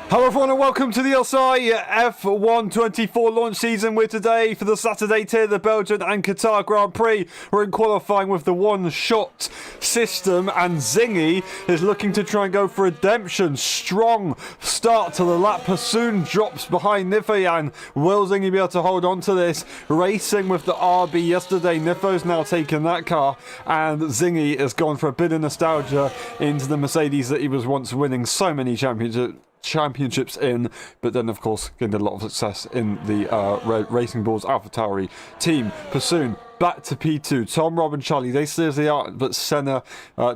Hello everyone and welcome to the LSI F1 24 launch season. We're today for the Saturday tier, the Belgian and Qatar Grand Prix. We're in qualifying with the one-shot system, and Zingy is looking to try and go for redemption. Strong start to the lap. Soon drops behind Nifoyan. Will Zingy be able to hold on to this? Racing with the RB yesterday. Nifo's now taken that car, and Zingy has gone for a bit of nostalgia into the Mercedes that he was once winning so many championships in, but then of course gained a lot of success in the Racing Bulls AlphaTauri team. Pursoon back to P2. Tom, Rob and Charlie, they stay as they are, but Senna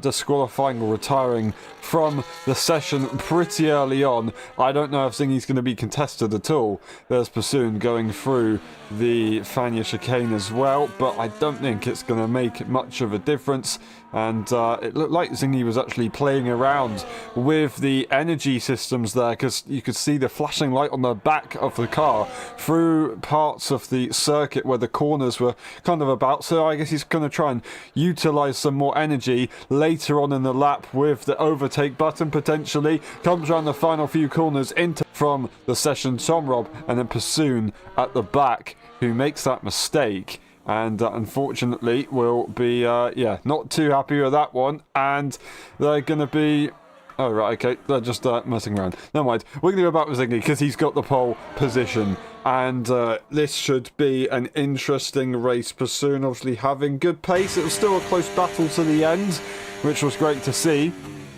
disqualifying or retiring from the session pretty early on. I don't know if Zingy's going to be contested at all. There's Pursoon going through the Fania chicane as well, but I don't think it's going to make much of a difference. And it looked like Zingy was actually playing around with the energy systems there, because you could see the flashing light on the back of the car through parts of the circuit where the corners were kind of about. So I guess he's going to try and utilize some more energy later on in the lap with the overtake button potentially. Comes around the final few corners into from the session Tom, Rob, and then Pursoon at the back, who makes that mistake. And unfortunately will be, not too happy with that one. And they're going to be... Oh, right, okay. They're just messing around. Never mind. We're going to go back with Zingy because he's got the pole position. And this should be an interesting race. Pursoon obviously having good pace. It was still a close battle to the end, which was great to see.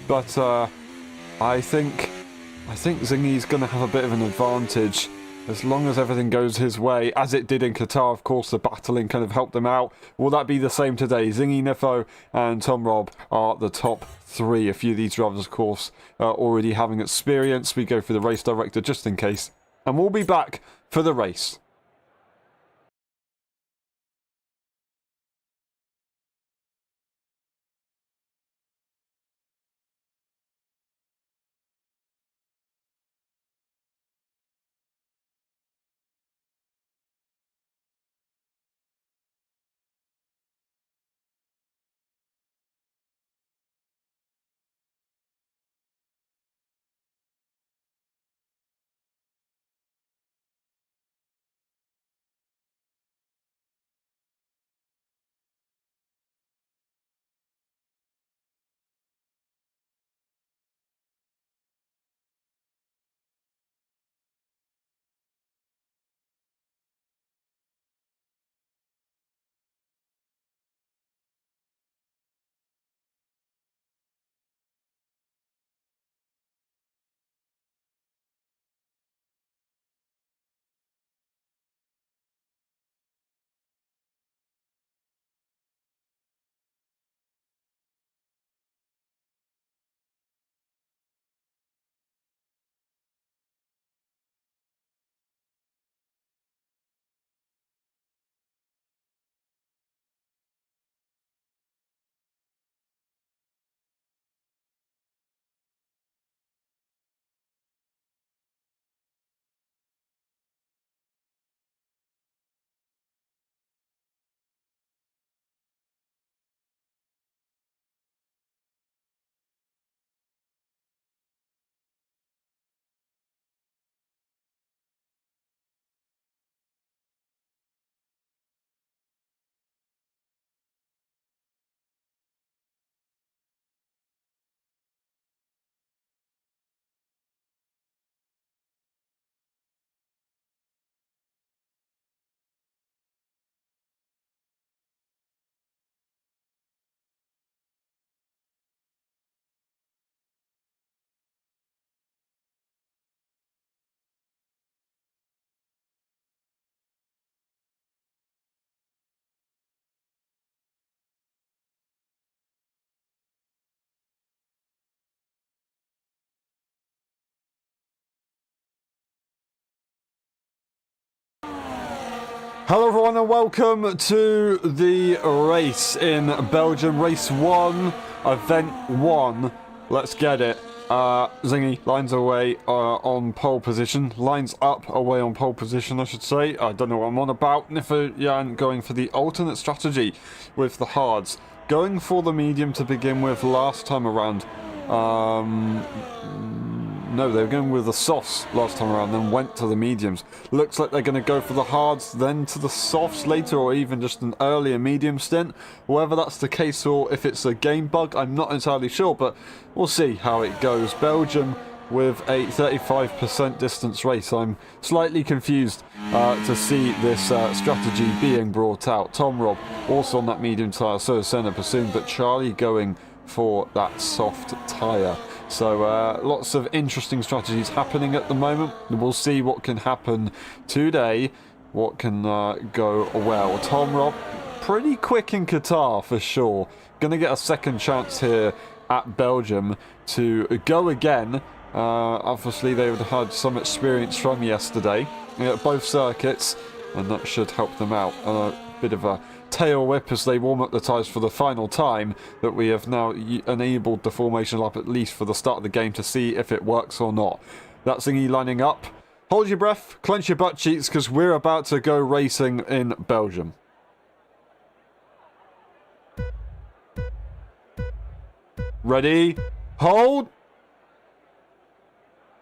But I think Zingy's going to have a bit of an advantage. As long as everything goes his way, as it did in Qatar, of course, the battling kind of helped them out. Will that be the same today? Zingy, Nifo, and Tom Rob are the top three. A few of these drivers, of course, are already having experience. We go for the race director just in case. And we'll be back for the race. Hello everyone and welcome to the race in Belgium, race 1, event 1. Let's get it. Zingy lines away on pole position, lines up away on pole position I should say. I don't know what I'm on about. Nifoyan going for the alternate strategy with the hards. Going for the medium to begin with last time around. no, they were going with the softs last time around, then went to the mediums. Looks like they're going to go for the hards, then to the softs later, or even just an earlier medium stint. Whether that's the case or if it's a game bug, I'm not entirely sure, but we'll see how it goes. Belgium with a 35% distance race. I'm slightly confused to see this strategy being brought out. Tom Robb also on that medium tyre, so is Senna Bassoon, but Charlie going for that soft tyre. So lots of interesting strategies happening at the moment. We'll see what can happen today, what can go well. Tom Robb, pretty quick in Qatar for sure. Going to get a second chance here at Belgium to go again. Obviously they would have had some experience from yesterday at both circuits, and that should help them out. A bit of a tail whip as they warm up the tyres for the final time, that we have now enabled the formation lap at least for the start of the game to see if it works or not. That's Zingy lining up. Hold your breath, clench your butt cheeks, because we're about to go racing in Belgium. Ready, hold,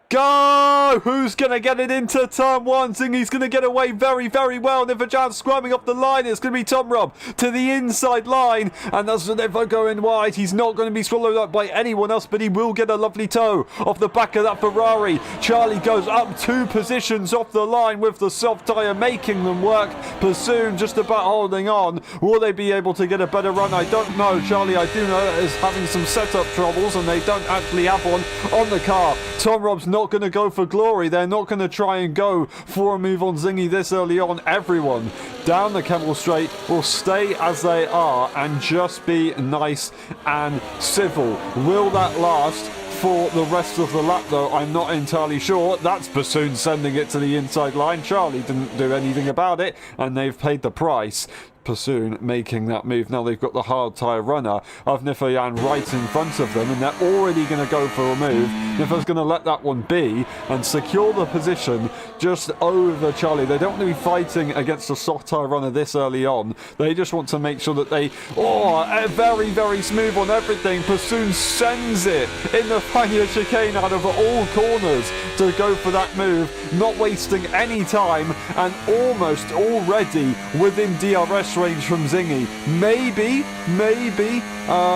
go! Who's going to get it into turn one? Zingy's going to get away very, very well. Nifajan squirming off the line. It's going to be Tom Robb to the inside line. And that's Nifa going wide. He's not going to be swallowed up by anyone else, but he will get a lovely toe off the back of that Ferrari. Charlie goes up 2 positions off the line with the soft tyre, making them work. Bassoon just about holding on. Will they be able to get a better run? I don't know. Charlie, I do know, is having some setup troubles, and they don't actually have one on the car. Tom Robb's not going to go for glory. They're not going to try and go for a move on Zingy this early on. Everyone down the Kemmel Straight will stay as they are and just be nice and civil. Will that last for the rest of the lap though? I'm not entirely sure. That's Bassoon sending it to the inside line. Charlie didn't do anything about it, and they've paid the price. Bassoon making that move. Now they've got the hard tyre runner of Nifayan right in front of them, and they're already going to go for a move. Nifa's going to let that one be and secure the position just over Charlie. They don't want to be fighting against a soft tyre runner this early on. They just want to make sure that they, very, very smooth on everything. Bassoon sends it in the Fania chicane out of all corners to go for that move, not wasting any time, and almost already within DRS range from Zingy. Maybe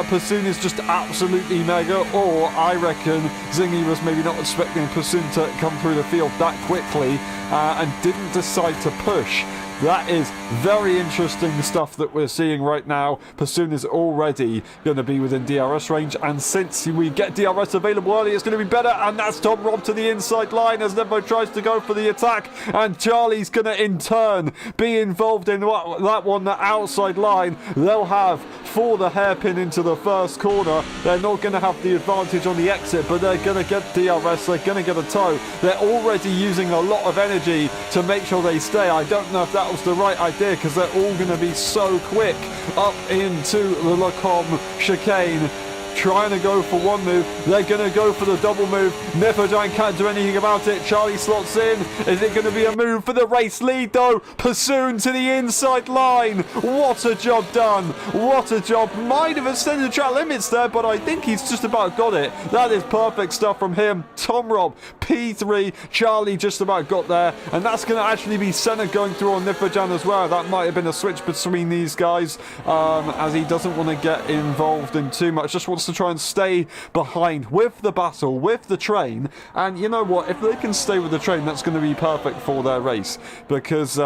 Bassoon is just absolutely mega, or I reckon Zingy was maybe not expecting Bassoon to come through the field that quickly and didn't decide to push. That is very interesting stuff that we're seeing right now. Bassoon is already going to be within DRS range, and since we get DRS available early, it's going to be better. And that's Tom Robb to the inside line as Nevo tries to go for the attack, and Charlie's going to in turn be involved in that one, the outside line. They'll have for the hairpin into the first corner. They're not going to have the advantage on the exit, but they're going to get DRS, they're going to get a toe. They're already using a lot of energy to make sure they stay. I don't know if that was the right idea, because they're all going to be so quick up into the Lacombe chicane. Trying to go for one move, they're going to go for the double move. Nifajan can't do anything about it. Charlie slots in. Is it going to be a move for the race lead though? Bassoon to the inside line. What a job done. What a job. Might have extended the track limits there, but I think he's just about got it. That is perfect stuff from him. Tom Robb, P3. Charlie just about got there, and that's going to actually be Senna going through on Nifajan as well. That might have been a switch between these guys, as he doesn't want to get involved in too much. Just wants to try and stay behind with the battle, with the train. And you know what, if they can stay with the train, that's going to be perfect for their race, because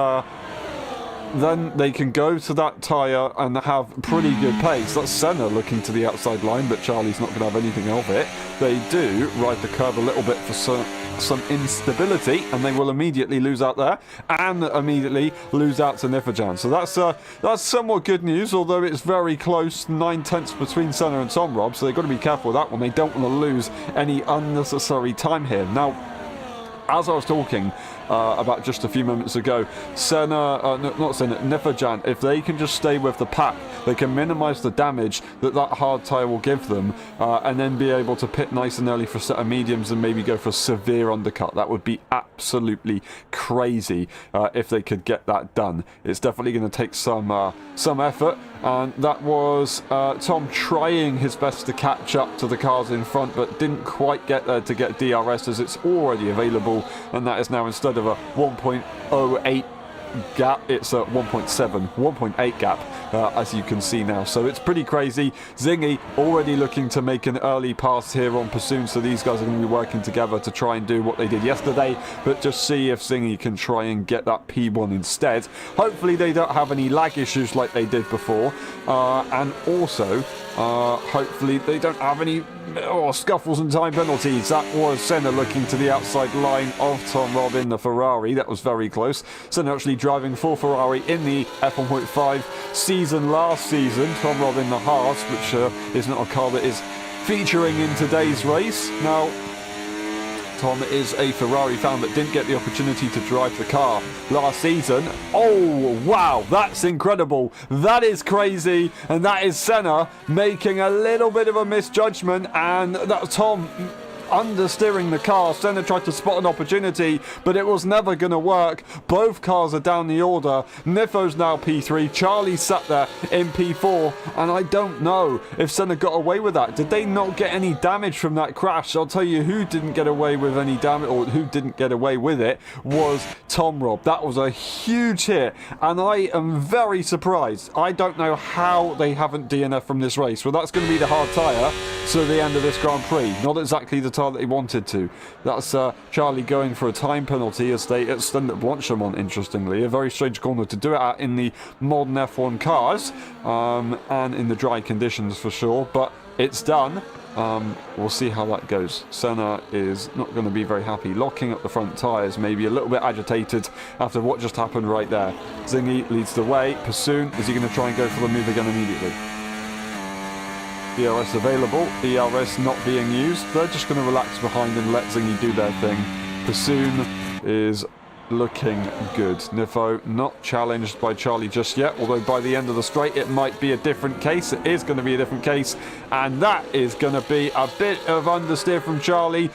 then they can go to that tyre and have pretty good pace. That's Senna looking to the outside line, but Charlie's not going to have anything of it. They do ride the curve a little bit for some instability, and they will immediately lose out there and immediately lose out to Nifajan. So that's somewhat good news, although it's very close, 9/10 between Senna and Tom Robb, so they've got to be careful with that one. They don't want to lose any unnecessary time here. Now, as I was talking about just a few moments ago, Nifajan, if they can just stay with the pack, they can minimise the damage that hard tyre will give them, and then be able to pit nice and early for a set of mediums and maybe go for a severe undercut. That would be absolutely crazy if they could get that done. It's definitely going to take some effort, And that was Tom trying his best to catch up to the cars in front, but didn't quite get there to get DRS, as it's already available, and that is now, instead of a 1.08 gap, it's a 1.8 gap, as you can see now. So it's pretty crazy. Zingy already looking to make an early pass here on Pursoon, so these guys are going to be working together to try and do what they did yesterday, but just see if Zingy can try and get that P1 instead. Hopefully they don't have any lag issues like they did before, and also hopefully they don't have any scuffles and time penalties. That was Senna looking to the outside line of Tom Robb in the Ferrari. That was very close. Senna actually driving for Ferrari in the F1.5 season last season. Tom Robb in the Haas, which is not a car that is featuring in today's race. Now, Tom is a Ferrari fan but didn't get the opportunity to drive the car last season. Oh, wow, that's incredible. That is crazy. And that is Senna making a little bit of a misjudgment, and that's Tom understeering the car. Senna tried to spot an opportunity, but it was never going to work. Both cars are down the order. Nifo's now P3. Charlie sat there in P4, and I don't know if Senna got away with that. Did they not get any damage from that crash? I'll tell you who didn't get away with any damage, or who didn't get away with it, was Tom Robb. That was a huge hit, and I am very surprised. I don't know how they haven't DNF from this race. Well, that's going to be the hard tyre, so the end of this Grand Prix. Not exactly the that he wanted to. That's Charlie going for a time penalty as they extend at Blanchemont, interestingly. A very strange corner to do it at in the modern F1 cars, and in the dry conditions for sure, but it's done. We'll see how that goes. Senna is not going to be very happy, locking up the front tyres, maybe a little bit agitated after what just happened right there. Zingy leads the way. Pursoon, is he going to try and go for the move again immediately? DRS available, DRS not being used. They're just going to relax behind and let Zingy do their thing. Pursoon is looking good. Nifo not challenged by Charlie just yet, although by the end of the straight it might be a different case. It is going to be a different case, and that is going to be a bit of understeer from Charlie.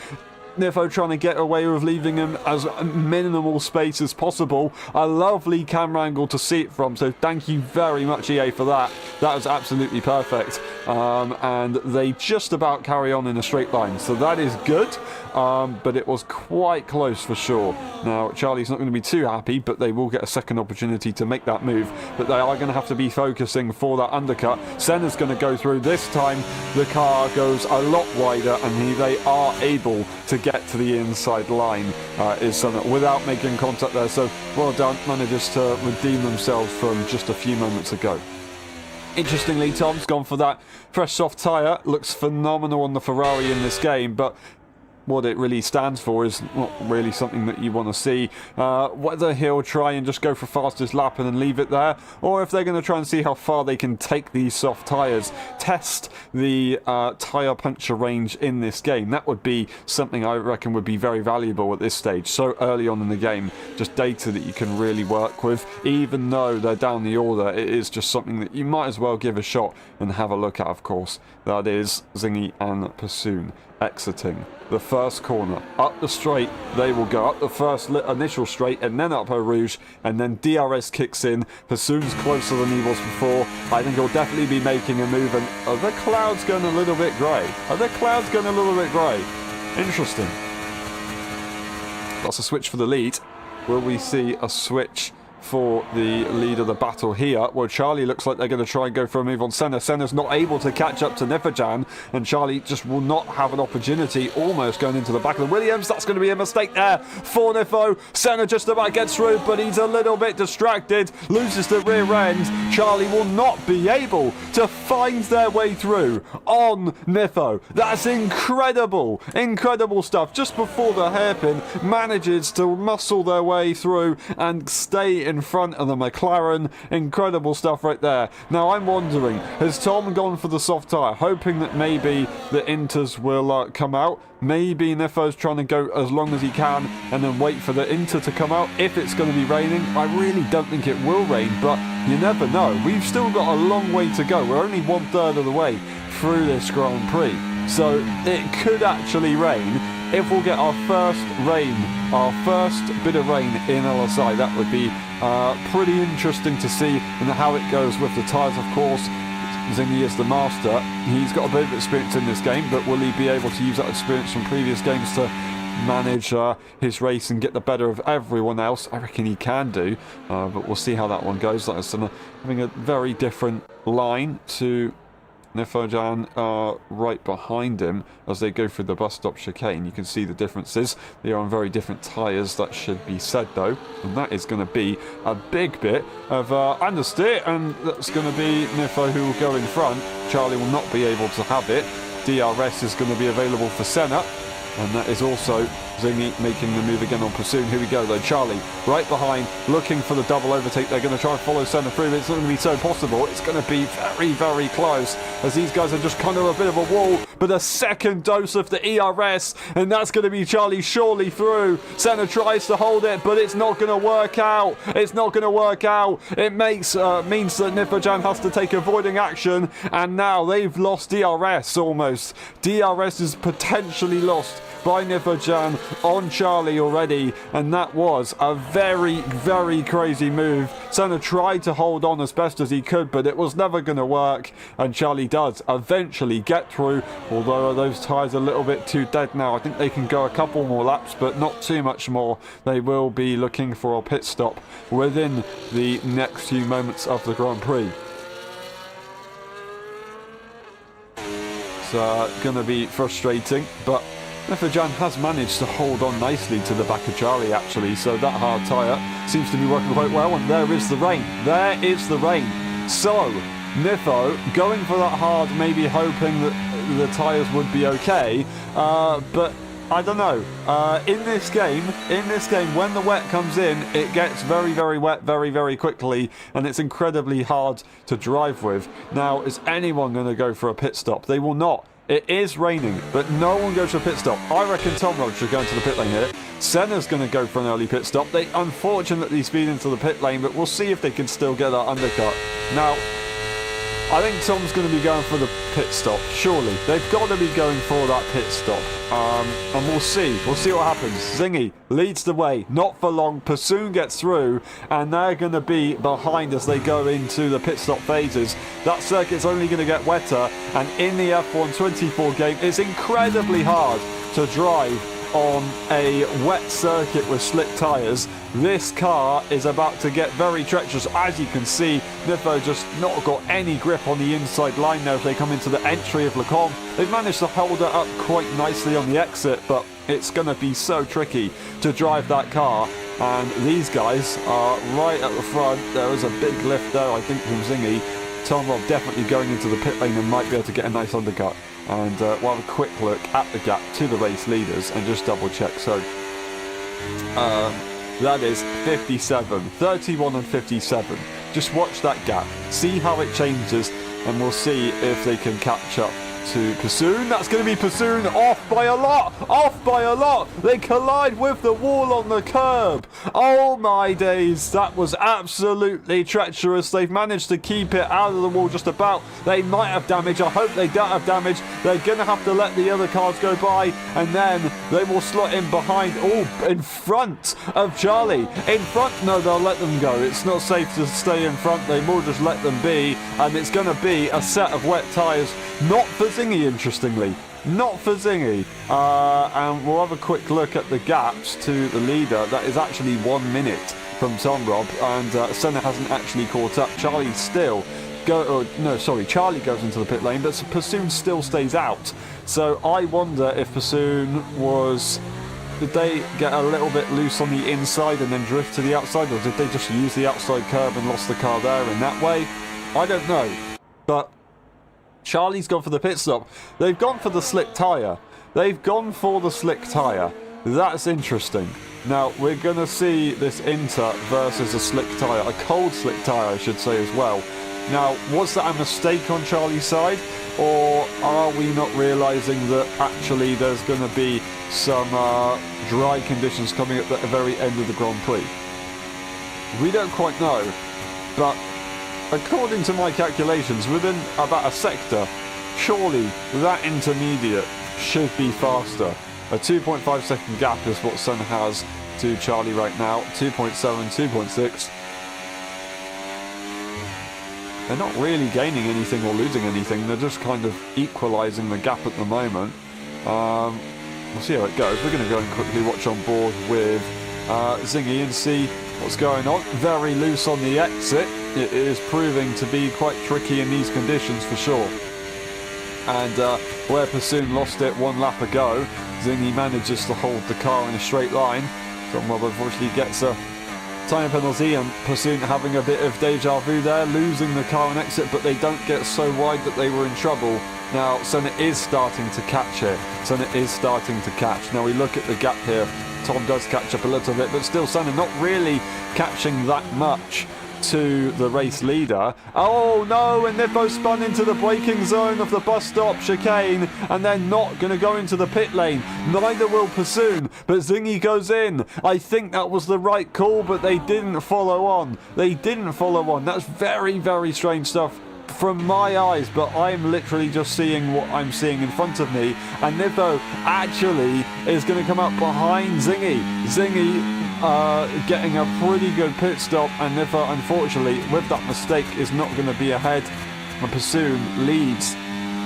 Nifo trying to get away with leaving him as minimal space as possible. A lovely camera angle to see it from, so thank you very much, EA, for that. That was absolutely perfect. And they just about carry on in a straight line, so that is good. But it was quite close for sure. Now, Charlie's not going to be too happy, but they will get a second opportunity to make that move. But they are going to have to be focusing for that undercut. Senna's going to go through. This time, the car goes a lot wider, and they are able to get to the inside line, is Senna, without making contact there. So, well done. Managers to redeem themselves from just a few moments ago. Interestingly, Tom's gone for that fresh soft tyre. Looks phenomenal on the Ferrari in this game, but what it really stands for is not really something that you want to see. Whether he'll try and just go for fastest lap and then leave it there, or if they're going to try and see how far they can take these soft tyres, test the tyre puncture range in this game. That would be something I reckon would be very valuable at this stage, so early on in the game. Just data that you can really work with. Even though they're down the order, it is just something that you might as well give a shot and have a look at, of course. That is Zingy and Pursoon exiting the first corner. Up the straight they will go, up the first initial straight, and then up Eau Rouge, and then DRS kicks in. Pursoon's closer than he was before. I think he'll definitely be making a move, and are the clouds going a little bit grey? Are the clouds going a little bit grey? Interesting. That's a switch for the lead. Will we see a switch for the lead of the battle here? Well, Charlie looks like they're going to try and go for a move on Senna. Senna's not able to catch up to Nifajan, and Charlie just will not have an opportunity, almost going into the back of the Williams. That's going to be a mistake there for Nifo. Senna just about gets through, but he's a little bit distracted, loses the rear end. Charlie will not be able to find their way through on Nifo. That's incredible, incredible stuff. Just before the hairpin, manages to muscle their way through and stay in front of the McLaren. Incredible stuff right there. Now I'm wondering, has Tom gone for the soft tyre, hoping that maybe the inters will come out? Maybe Nifo's trying to go as long as he can and then wait for the inter to come out if it's going to be raining. I really don't think it will rain, but you never know. We've still got a long way to go. We're only 1/3 of the way through this Grand Prix, so it could actually rain. if we'll get our first rain, our first bit of rain in LSI, that would be pretty interesting to see and how it goes with the tyres, of course. Zingy is the master. He's got a bit of experience in this game, but will he be able to use that experience from previous games to manage his race and get the better of everyone else? I reckon he can do, but we'll see how that one goes. Like I said, having a very different line to Nifojan right behind him as they go through the bus stop chicane. You can see the differences. They are on very different tyres, that should be said though. And that is going to be a big bit of understeer, and that's going to be Nifo who will go in front. Charlie will not be able to have it. DRS is going to be available for Senna. And that is also Zingy making the move again on Pursuit. Here we go though. Charlie right behind, looking for the double overtake. They're going to try and follow Senna through, but it's not going to be so possible. It's going to be very, very close, as these guys are just kind of a bit of a wall. But a second dose of the ERS, and that's going to be Charlie surely through. Senna tries to hold it, but it's not going to work out. It's not going to work out. It means that Nifojan has to take avoiding action, and now they've lost DRS almost. DRS is potentially lost by Nifojan on Charlie already, and that was a very, very crazy move. Senna tried to hold on as best as he could, but it was never going to work, and Charlie does eventually get through, although those tyres are a little bit too dead now. I think they can go a couple more laps, but not too much more. They will be looking for a pit stop within the next few moments of the Grand Prix. It's going to be frustrating, but Nifojan has managed to hold on nicely to the back of Charlie actually, so that hard tyre seems to be working quite well, and there is the rain. There is the rain. So, Nifo going for that hard, maybe hoping that the tyres would be okay, but I don't know. In this game, when the wet comes in, it gets very, very wet very, very quickly, and it's incredibly hard to drive with. Now, is anyone going to go for a pit stop? They will not. It is raining, but no one goes for a pit stop. I reckon Tom Rod should go into the pit lane here. Senna's going to go for an early pit stop. They unfortunately speed into the pit lane, but we'll see if they can still get that undercut. Now, I think Tom's going to be going for the pit stop, surely. They've got to be going for that pit stop. And we'll see. We'll see what happens. Zingy leads the way. Not for long. Pursoon gets through, and they're going to be behind as they go into the pit stop phases. That circuit's only going to get wetter, and in the F1 24 game, it's incredibly hard to drive on a wet circuit with slick tyres. This car is about to get very treacherous. As you can see, Nifo just not got any grip on the inside line now as they come into the entry of Le Combe. They've managed to hold it up quite nicely on the exit, but it's going to be so tricky to drive that car. And these guys are right at the front. There was a big lift there, I think, from Zingy. Tom Robb definitely going into the pit lane and might be able to get a nice undercut. And we'll have a quick look at the gap to the race leaders and just double check. So that is 57, 31 and 57. Just watch that gap, see how it changes, and we'll see if they can catch up to Pursoon. That's going to be Pursoon off by a lot. They collide with the wall on the curb. Oh my days, that was absolutely treacherous. They've managed to keep it out of the wall just about. They might have damage. I hope they don't have damage. They're going to have to let the other cars go by, and then they will slot in behind, in front of Charlie. In front, no, they'll let them go. It's not safe to stay in front. They will just let them be, and it's going to be a set of wet tyres. Not for Zingy, interestingly. Not for Zingy. And we'll have a quick look at the gaps to the leader. That is actually 1 minute from Tom Robb, and Senna hasn't actually caught up. Charlie goes into the pit lane, but Pursoon still stays out. So I wonder if Pursoon was... Did they get a little bit loose on the inside and then drift to the outside, or did they just use the outside curb and lost the car there in that way? I don't know. But Charlie's gone for the pit stop. They've gone for the slick tyre. That's interesting. Now, we're going to see this Inter versus a slick tyre. A cold slick tyre, I should say, as well. Now, was that a mistake on Charlie's side? Or are we not realising that actually there's going to be some dry conditions coming at the very end of the Grand Prix? We don't quite know. But according to my calculations, within about a sector, surely that intermediate should be faster. A 2.5 second gap is what Senna has to Charlie right now. 2.7, 2.6. They're not really gaining anything or losing anything. They're just kind of equalising the gap at the moment. We'll see how it goes. We're going to go and quickly watch on board with Zingy and see what's going on. Very loose on the exit. It is proving to be quite tricky in these conditions for sure. And where Pursoon lost it 1 lap ago, Zingy manages to hold the car in a straight line. Tom Robb unfortunately gets a time penalty, and Pursoon having a bit of deja vu there, losing the car on exit, but they don't get so wide that they were in trouble. Now Senna is starting to catch it. Senna is starting to catch. Now we look at the gap here. Tom does catch up a little bit, but still Senna not really catching that much to the race leader. Oh no, and they've both spun into the braking zone of the bus stop chicane, and they're not going to go into the pit lane. Neither will Pursoon, but Zingy goes in. I think that was the right call, but they didn't follow on. They didn't follow on. That's very, very strange stuff from my eyes, but I'm literally just seeing what I'm seeing in front of me, and Nivo actually is going to come up behind Zingy. Zingy getting a pretty good pit stop, and Nivo unfortunately with that mistake is not going to be ahead, and Pursoon leads,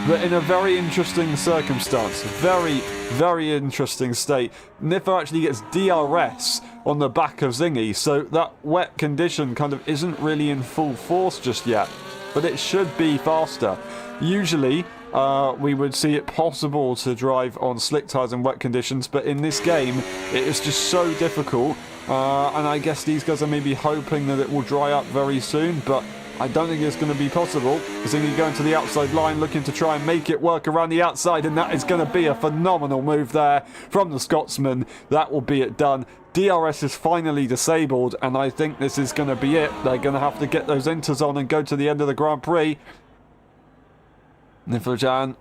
but in a very interesting circumstance. Very, very interesting state. Nivo actually gets DRS on the back of Zingy, so that wet condition kind of isn't really in full force just yet, but it should be faster. Usually we would see it possible to drive on slick tyres in wet conditions, but in this game it is just so difficult, and I guess these guys are maybe hoping that it will dry up very soon, but I don't think it's going to be possible. Zingy going to the outside line, looking to try and make it work around the outside, and that is going to be a phenomenal move there from the Scotsman. That will be it done. DRS is finally disabled, and I think this is going to be it. They're going to have to get those inters on and go to the end of the Grand Prix. Nifljan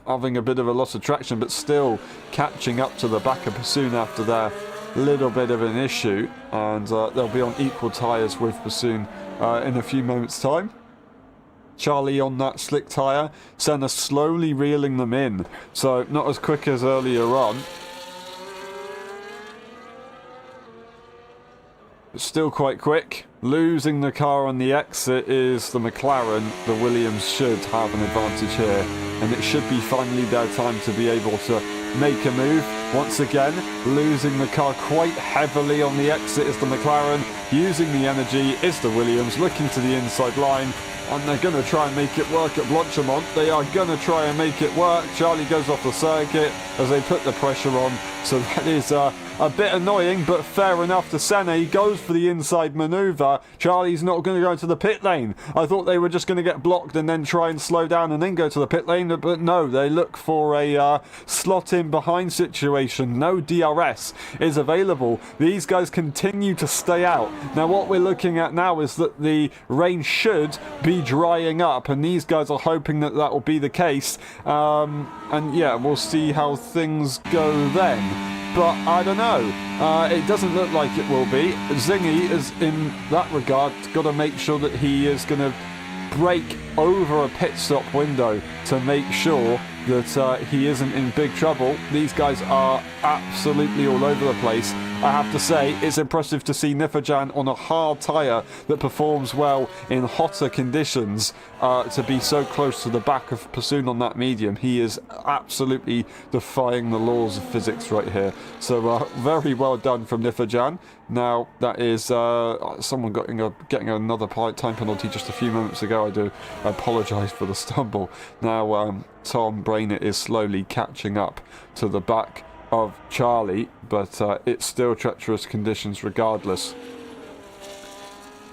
having a bit of a loss of traction, but still catching up to the back of Pursoon after their little bit of an issue, and they'll be on equal tyres with Pursoon in a few moments' time. Charlie on that slick tyre, Senna slowly reeling them in, so not as quick as earlier on, but still quite quick. Losing the car on the exit is the McLaren. The Williams should have an advantage here, and it should be finally their time to be able to make a move. Once again, losing the car quite heavily on the exit is the McLaren. Using the energy is the Williams, looking to the inside line, and they're going to try and make it work at Blanchimont. They are going to try and make it work. Charlie goes off the circuit as they put the pressure on, so that is a bit annoying, but fair enough to Senna. He goes for the inside manoeuvre. Charlie's not going to go into the pit lane. I thought they were just going to get blocked and then try and slow down and then go to the pit lane, but no, they look for a slot in behind situation. No DRS is available. These guys continue to stay out. Now what we're looking at now is that the rain should be drying up, and these guys are hoping that that will be the case, and yeah, we'll see how things go then. But I don't know. It doesn't look like it will be. Zingy is, in that regard, got to make sure that he is going to break over a pit stop window to make sure that he isn't in big trouble. These guys are absolutely all over the place. I have to say, it's impressive to see Nifljan on a hard tyre that performs well in hotter conditions to be so close to the back of Pursoon on that medium. He is absolutely defying the laws of physics right here. So very well done from Nifljan. Now that is someone getting another time penalty just a few moments ago. I apologise for the stumble. Now Tom Brainerd is slowly catching up to the back of Charlie, but it's still treacherous conditions regardless.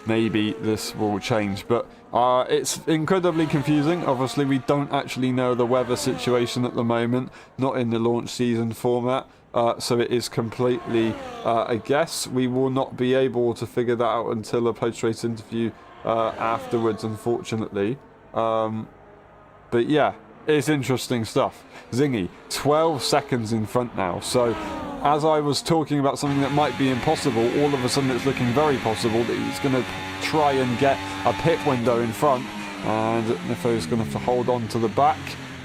Maybe this will change, but it's incredibly confusing. Obviously we don't actually know the weather situation at the moment, not in the launch season format, so it is completely a guess. We will not be able to figure that out until a post-race interview afterwards, unfortunately. But yeah, it's interesting stuff. Zingy, 12 seconds in front now. So, as I was talking about something that might be impossible, all of a sudden it's looking very possible that he's going to try and get a pit window in front. And Nifo's going to have to hold on to the back.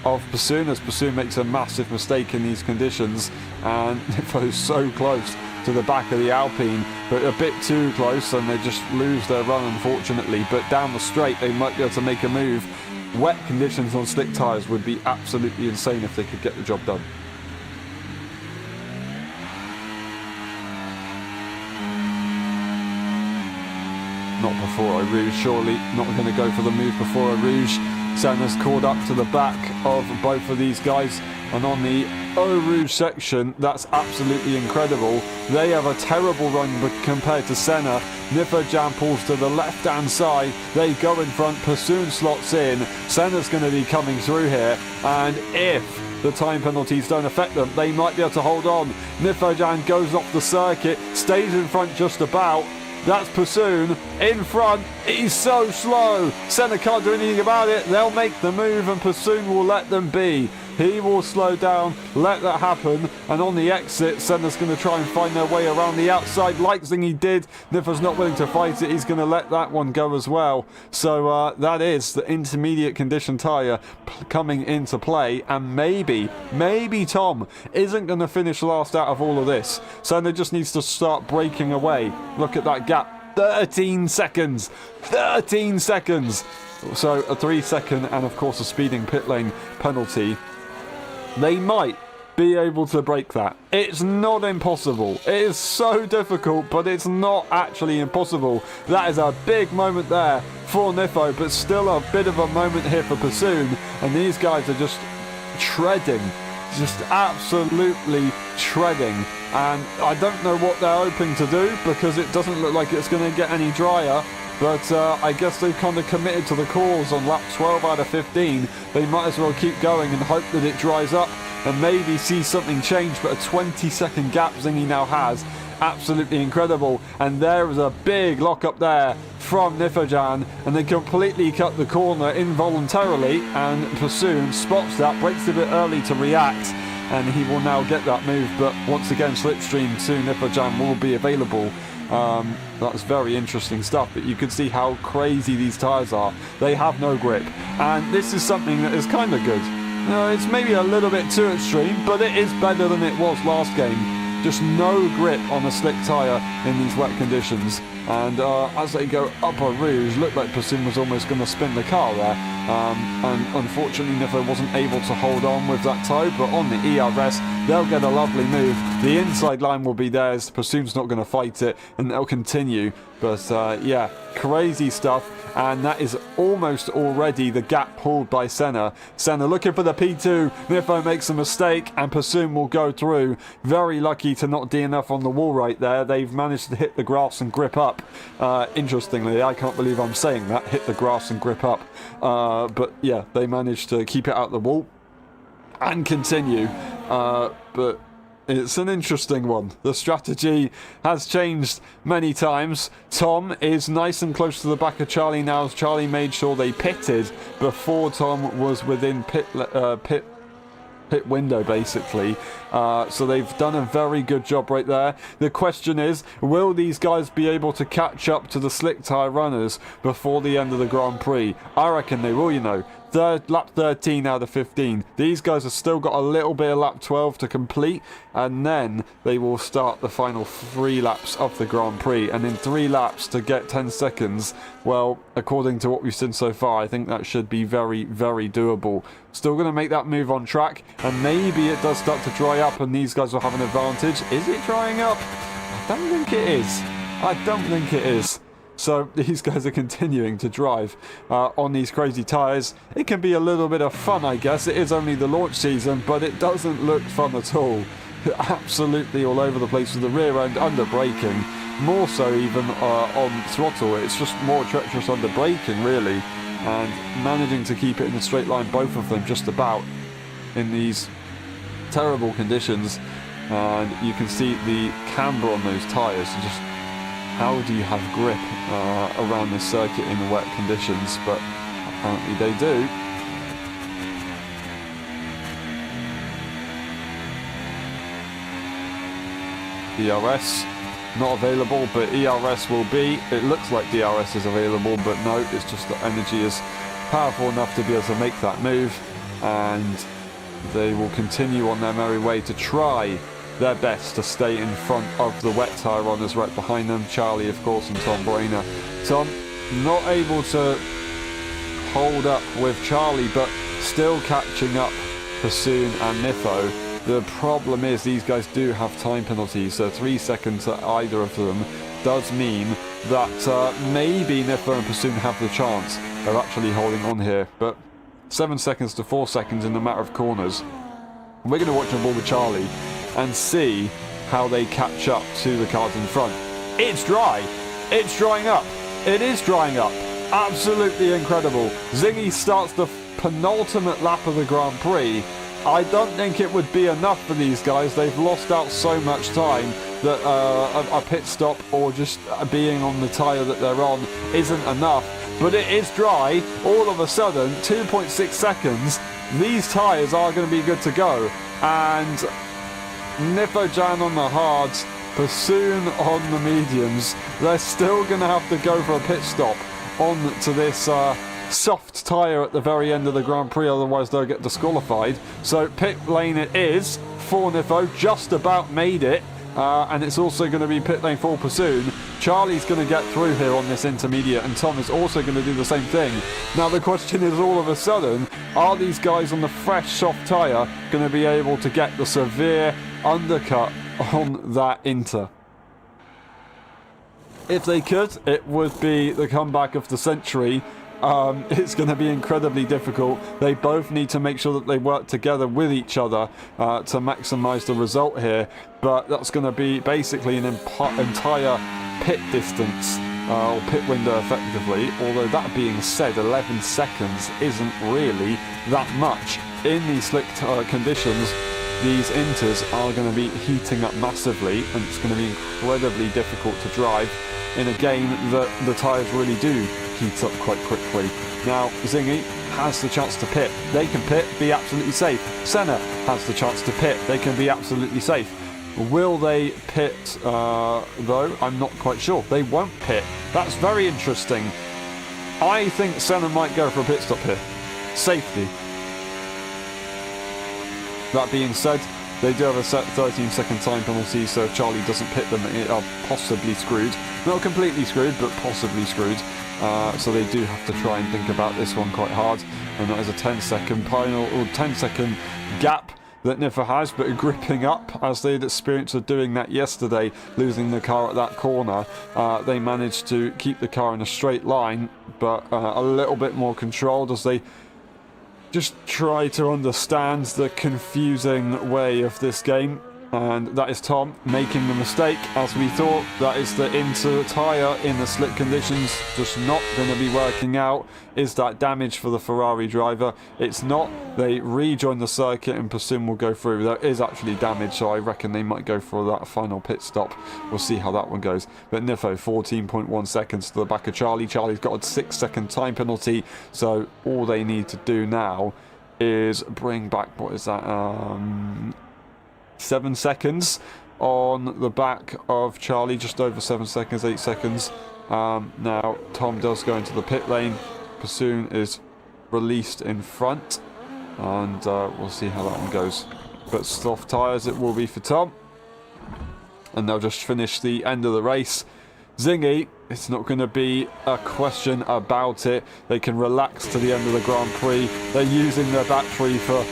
of Bassoon, as Bassoon makes a massive mistake in these conditions, and Nifo's so close to the back of the Alpine, but a bit too close, and they just lose their run, unfortunately. But down the straight, they might be able to make a move. Wet conditions on slick tyres would be absolutely insane if they could get the job done. Not before Rouge, surely. Not going to go for the move before Rouge. Senna's caught up to the back of both of these guys, and on the Eau Rouge section, that's absolutely incredible. They have a terrible run compared to Senna. Nifo pulls to the left-hand side. They go in front. Bassoon slots in. Senna's going to be coming through here, and if the time penalties don't affect them, they might be able to hold on. Nifo goes off the circuit, stays in front just about. That's Bassoon in front. He's so slow. Senna can't do anything about it. They'll make the move, and Bassoon will let them be. He will slow down, let that happen, and on the exit, Senna's going to try and find their way around the outside like Zingy did. Nifo's not willing to fight it. He's going to let that one go as well. So that is the intermediate condition tyre coming into play, and maybe Tom isn't going to finish last out of all of this. Senna just needs to start breaking away. Look at that gap. 13 seconds. 13 seconds. So a 3-second and, of course, a speeding pit lane penalty. They might be able to break that. It's not impossible. It is so difficult, but it's not actually impossible. That is a big moment there for Nifo, but still a bit of a moment here for Bassoon. And these guys are just treading. Just absolutely treading. And I don't know what they're hoping to do, because it doesn't look like it's going to get any drier. But I guess they've kind of committed to the cause on lap 12 out of 15. They might as well keep going and hope that it dries up and maybe see something change. But a 20-second gap Zingy now has. Absolutely incredible. And there is a big lock up there from Nifojan, and they completely cut the corner involuntarily, and Bassoon spots that, breaks a bit early to react, and he will now get that move. But once again, slipstream to Nifojan will be available. That's very interesting stuff, but you can see how crazy these tyres are. They have no grip, and this is something that is kind of good. It's maybe a little bit too extreme, but it is better than it was last game. Just no grip on a slick tyre in these wet conditions. And as they go up a Rouge, looked like Bassoon was almost going to spin the car there. And unfortunately, Nifo wasn't able to hold on with that toe, but on the ERS, they'll get a lovely move. The inside line will be theirs. Bassoon's not going to fight it, and they'll continue. But yeah, crazy stuff. And that is almost already the gap pulled by Senna. Senna looking for the P2. Nifo makes a mistake, and Bassoon will go through. Very lucky to not DNF on the wall right there. They've managed to hit the grass and grip up. Interestingly, I can't believe I'm saying that, hit the grass and grip up. But yeah, they managed to keep it out the wall and continue. But it's an interesting one. The strategy has changed many times. Tom is nice and close to the back of Charlie now, as Charlie made sure they pitted before Tom was within pit window, basically. So they've done a very good job right there. The question is, will these guys be able to catch up to the slick tyre runners before the end of the Grand Prix? I reckon they will, you know. Lap 13 out of 15. These guys have still got a little bit of lap 12 to complete, and then they will start the final 3 laps of the Grand Prix. And in 3 laps to get 10 seconds, well, according to what we've seen so far, I think that should be very, very doable. Still going to make that move on track, and maybe it does start to dry up and these guys will have an advantage. Is it drying up? I don't think it is. I don't think it is. So these guys are continuing to drive on these crazy tyres. It can be a little bit of fun, I guess. It is only the launch season, but it doesn't look fun at all. Absolutely all over the place with the rear end under braking. More so even on throttle. It's just more treacherous under braking, really. And managing to keep it in a straight line, both of them just about, in these terrible conditions. And you can see the camber on those tyres. Just how do you have grip around this circuit in the wet conditions? But apparently they do. DRS not available, but ERS will be. It looks like DRS is available, but no, it's just that energy is powerful enough to be able to make that move. and they will continue on their merry way to try their best to stay in front of the wet tyre runners right behind them. Charlie, of course, and Tom Brainer. Tom not able to hold up with Charlie, but still catching up Pursoon and Nifo. The problem is these guys do have time penalties, so 3 seconds at either of them does mean that maybe Nifo and Pursoon have the chance of actually holding on here. But 7 seconds to 4 seconds in the matter of corners. We're going to watch them ball with Charlie and see how they catch up to the cars in front. It's dry. It's drying up. It is drying up. Absolutely incredible. Zingy starts the penultimate lap of the Grand Prix. I don't think it would be enough for these guys. They've lost out so much time that a pit stop or just being on the tyre that they're on isn't enough. But it is dry. All of a sudden, 2.6 seconds, these tyres are going to be good to go. And Nifojan on the hards, Pursoon on the mediums. They're still going to have to go for a pit stop on to this soft tyre at the very end of the Grand Prix, otherwise they'll get disqualified. So pit lane it is for Nifo, just about made it. And it's also going to be pit lane for Pursoon. Charlie's going to get through here on this intermediate, and Tom is also going to do the same thing. Now the question is, all of a sudden, are these guys on the fresh soft tyre going to be able to get the severe undercut on that Inter? If they could, it would be the comeback of the century. It's going to be incredibly difficult. They both need to make sure that they work together with each other to maximise the result here. But that's going to be basically an entire pit distance, or pit window effectively. Although that being said, 11 seconds isn't really that much. In these slick conditions, these Inters are going to be heating up massively, and it's going to be incredibly difficult to drive in a game that the tyres really do heat up quite quickly. Now, Zingy has the chance to pit. They can pit, be absolutely safe. Senna has the chance to pit. They can be absolutely safe. Will they pit, though? I'm not quite sure. They won't pit. That's very interesting. I think Senna might go for a pit stop here. Safety. That being said, they do have a set 13-second time penalty, so if Charlie doesn't pit them, they are possibly screwed. Not completely screwed, but possibly screwed. So they do have to try and think about this one quite hard. And that is a 10-second final, or 10-second gap that Nifo has, but gripping up, as they had experience of doing that yesterday, losing the car at that corner. They managed to keep the car in a straight line, but a little bit more controlled as they just try to understand the confusing way of this game. And that is Tom making the mistake, as we thought. That is the Inter tyre in the slick conditions just not going to be working out. Is that damage for the Ferrari driver? It's not. They rejoin the circuit and Pursoon will go through. There is actually damage, so I reckon they might go for that final pit stop. We'll see how that one goes. But Nifo, 14.1 seconds to the back of Charlie. Charlie's got a 6-second time penalty, so all they need to do now is bring back, what is that, 7 seconds on the back of Charlie, just over 7 seconds, 8 seconds. Now Tom does go into the pit lane. Pursoon is released in front, and we'll see how that one goes. But soft tyres it will be for Tom, and they'll just finish the end of the race. Zingy, it's not going to be a question about it. They can relax to the end of the Grand Prix. They're using their battery for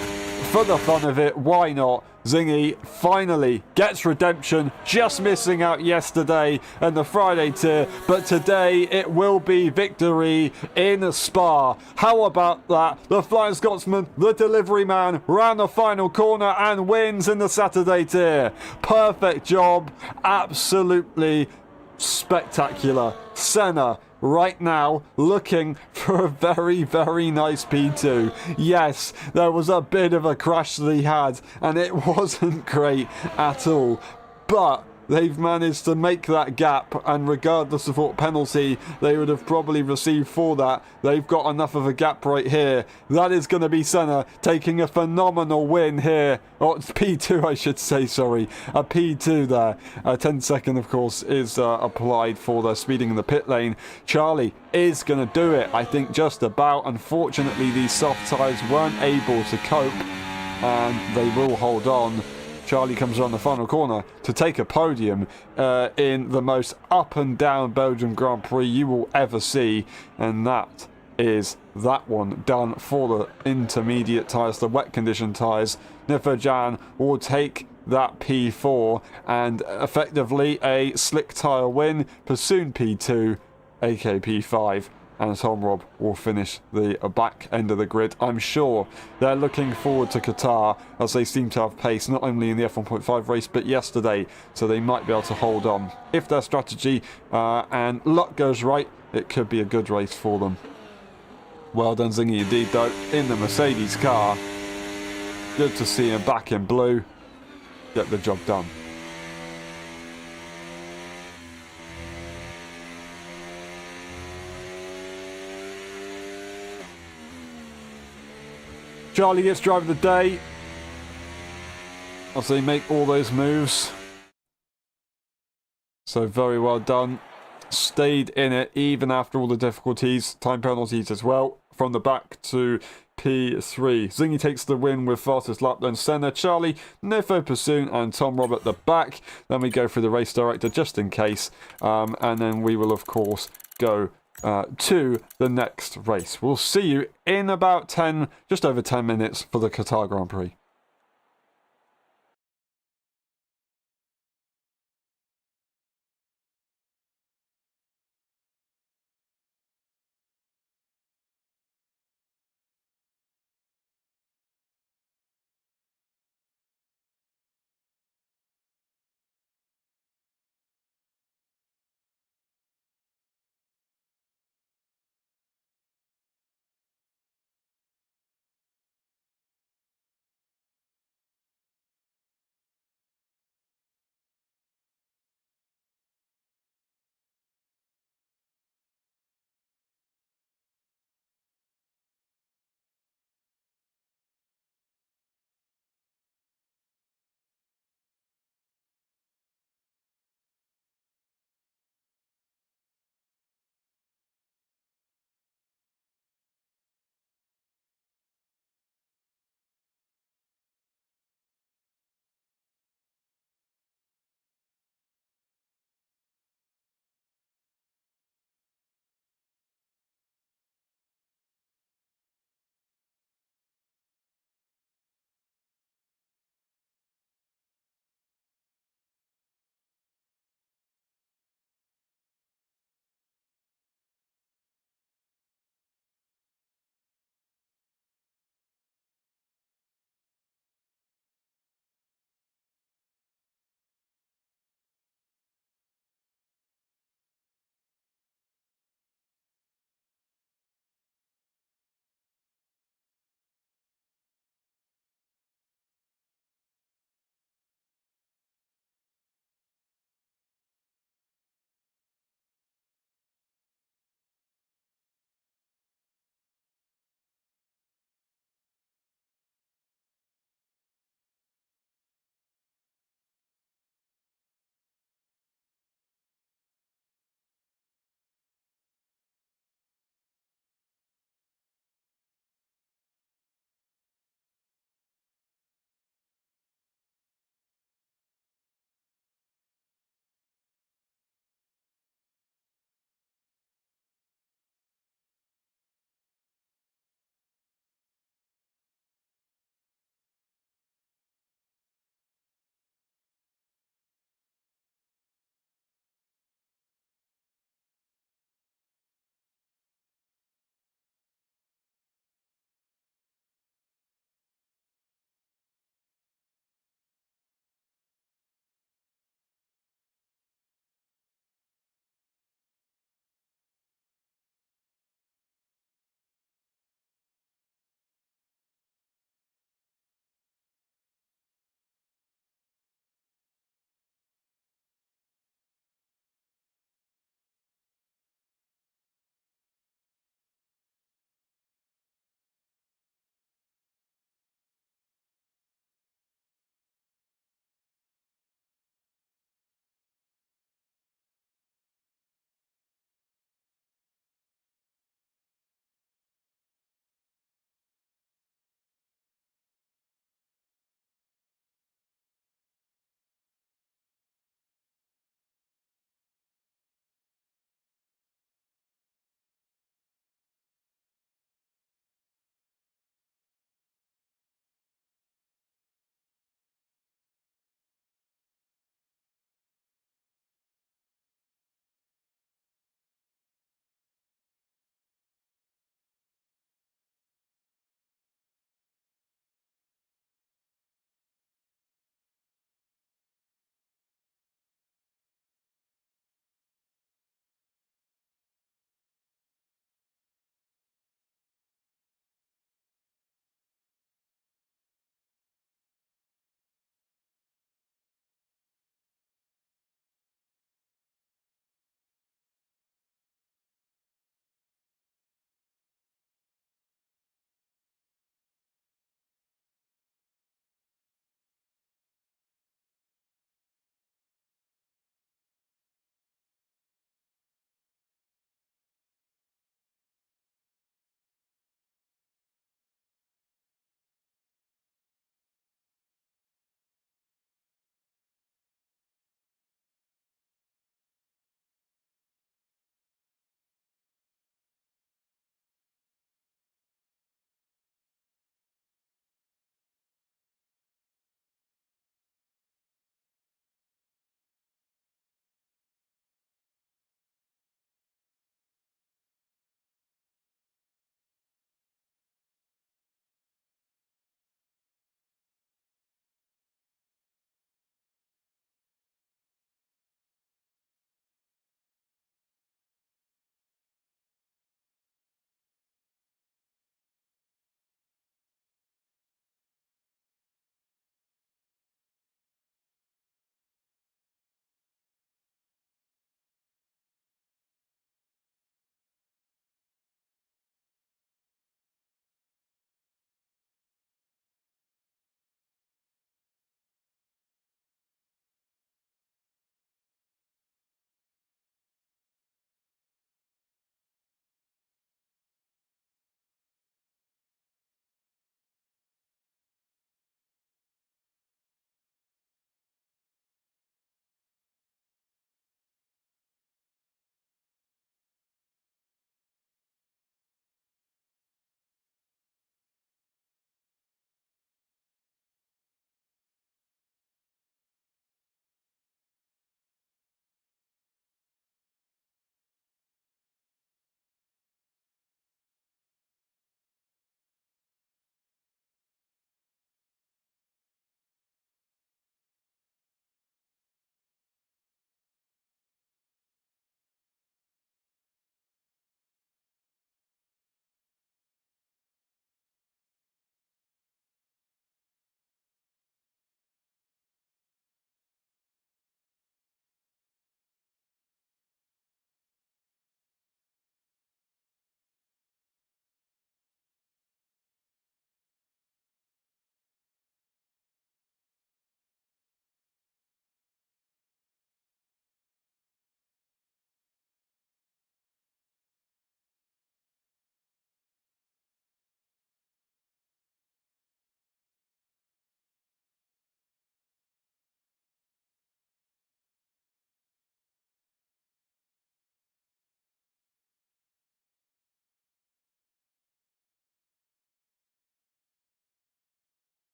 the fun of it. Why not? Zingy finally gets redemption, just missing out yesterday and the Friday tier, but today it will be victory in Spa. How about that? The Flying Scotsman, the delivery man, round the final corner and wins in the Saturday tier. Perfect job, absolutely spectacular. Senna right now looking for a very, very nice P2. Yes, there was a bit of a crash that he had, and it wasn't great at all. But they've managed to make that gap, and regardless of what penalty they would have probably received for that, they've got enough of a gap right here. That is going to be Senna taking a phenomenal win here. Oh, it's P2 I should say, sorry. A P2 there. 10-second, of course, is applied for the speeding in the pit lane. Charlie is going to do it, I think, just about. Unfortunately, these soft tyres weren't able to cope, and they will hold on. Charlie comes around the final corner to take a podium in the most up and down Belgian Grand Prix you will ever see, and that is that one done for the intermediate tyres, the wet condition tyres. Neferjan will take that P4 and effectively a slick tyre win. Pursoon P2, AK P5. And Tom Robb will finish the back end of the grid. I'm sure they're looking forward to Qatar, as they seem to have pace not only in the F1.5 race but yesterday, so they might be able to hold on. If their strategy and luck goes right, it could be a good race for them. Well done Zingy indeed though, in the Mercedes car. Good to see him back in blue. Get the job done. Charlie gets driver of the day as they make all those moves. So very well done. Stayed in it even after all the difficulties, time penalties as well. From the back to P3. Zingy takes the win with fastest lap, then Senna, Charlie, Nifo, Pursoon and Tom Robb at the back. Then we go through the race director just in case. And then we will of course go to the next race. We'll see you in about 10, just over 10 minutes for the Qatar Grand Prix.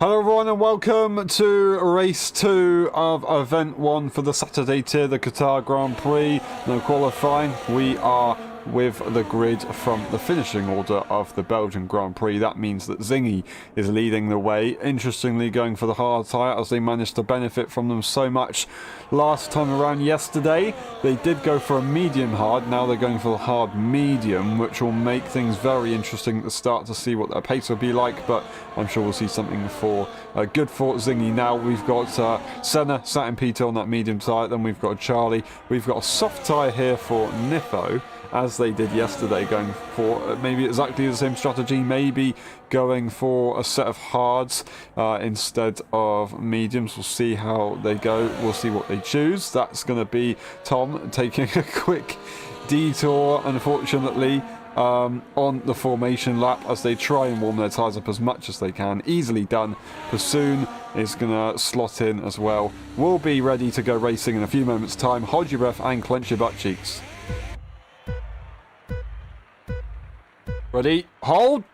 Hello everyone and welcome to race 2 of event 1 for the Saturday tier, the Qatar Grand Prix. No qualifying. We are with the grid from the finishing order of the Belgian Grand Prix. That means that Zingy is leading the way. Interestingly, going for the hard tyre as they managed to benefit from them so much last time around yesterday. They did go for a medium hard. Now they're going for the hard medium, which will make things very interesting at the start to see what their pace will be like. But I'm sure we'll see something for good for Zingy. Now we've got Senna sat in P2 on that medium tyre. Then we've got Charlie. We've got a soft tyre here for Nifo, as they did yesterday, going for maybe exactly the same strategy, maybe going for a set of hards instead of mediums. We'll see how they go. We'll see what they choose. That's going to be Tom taking a quick detour, unfortunately, on the formation lap as they try and warm their tyres up as much as they can. Easily done. Pursoon is going to slot in as well. We'll be ready to go racing in a few moments' time. Hold your breath and clench your butt cheeks. Ready, hold,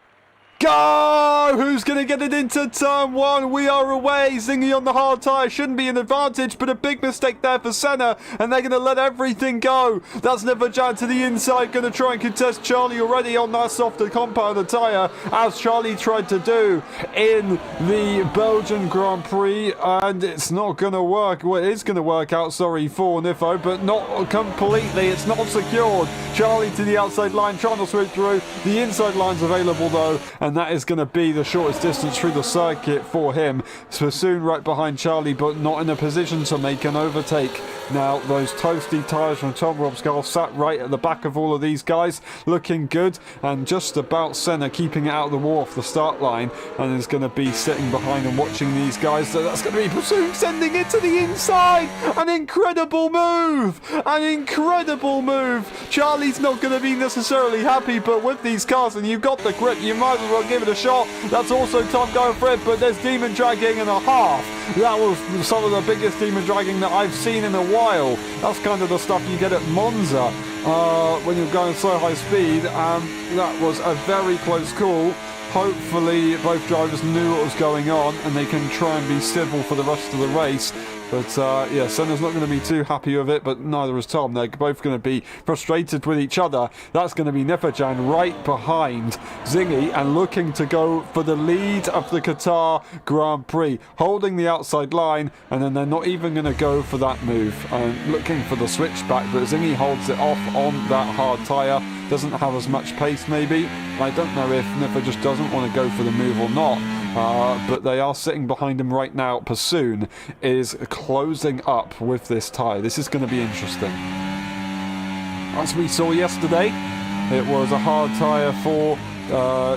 go! Who's going to get it into turn 1? We are away. Zingy on the hard tyre shouldn't be an advantage, but a big mistake there for Senna, and they're going to let everything go. That's Neverjan to the inside, going to try and contest Charlie already on that softer compounder tyre, as Charlie tried to do in the Belgian Grand Prix, and it's not going to work. Well, it is going to work out, sorry, for Nifo, but not completely. It's not secured. Charlie to the outside line, trying to switch through. The inside line's available though, and that is going to be the shortest distance through the circuit for him. So soon right behind Charlie, but not in a position to make an overtake. Now those toasty tyres from Tom Robskull sat right at the back of all of these guys, looking good, and just about Senna keeping it out of the war off the start line, and is going to be sitting behind and watching these guys. So that's going to be Pursoon sending it to the inside. An incredible move! An incredible move! Charlie's not going to be necessarily happy, but with these cars and you've got the grip, you might as well give it a shot. That's also Tom going for it, but there's demon dragging and a half. That was some of the biggest demon dragging that I've seen in a while. That's kind of the stuff you get at Monza when you're going so high speed. That was a very close call. Hopefully both drivers knew what was going on and they can try and be civil for the rest of the race. But yeah, Senna's not going to be too happy with it, but neither is Tom. They're both going to be frustrated with each other. That's going to be Neferjan right behind Zingy and looking to go for the lead of the Qatar Grand Prix, holding the outside line, and then they're not even going to go for that move. Looking for the switchback, but Zingy holds it off on that hard tyre. Doesn't have as much pace maybe. I don't know if Nifo just doesn't want to go for the move or not. But they are sitting behind him right now. Pursoon is closing up with this tyre. This is going to be interesting. As we saw yesterday, it was a hard tyre for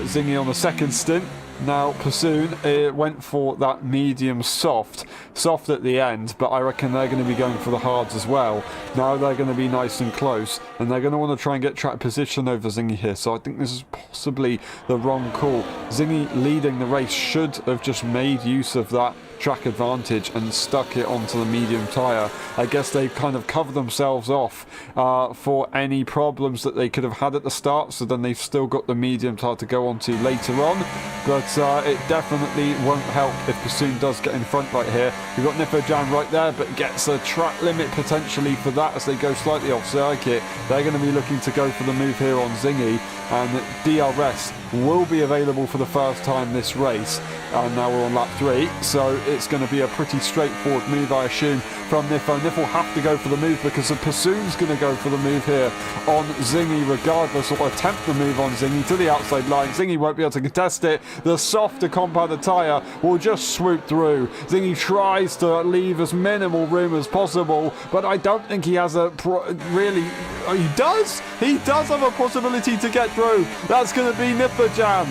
Zingy on the second stint. Now Pursoon went for that medium soft at the end, but I reckon they're going to be going for the hards as well. Now they're going to be nice and close, and they're going to want to try and get track position over Zingy here, so I think this is possibly the wrong call. Zingy leading the race should have just made use of that track advantage and stuck it onto the medium tyre. I guess they've kind of covered themselves off for any problems that they could have had at the start, so then they've still got the medium tyre to go onto later on, but it definitely won't help if Pursoon does get in front right here. You've got Neferjan right there, but gets a track limit potentially for that as they go slightly off circuit. They're going to be looking to go for the move here on Zingy, and DRS will be available for the first time this race. And now we're on lap 3, so it's going to be a pretty straightforward move, I assume, from Nifo. Nifo will have to go for the move because Pursoon's going to go for the move here on Zingy regardless, or attempt the move on Zingy to the outside line. Zingy won't be able to contest it. The softer compounder tyre will just swoop through. Zingy tries to leave as minimal room as possible, but I don't think he has a really... he does! He does have a possibility to get through. That's going to be Neferjan.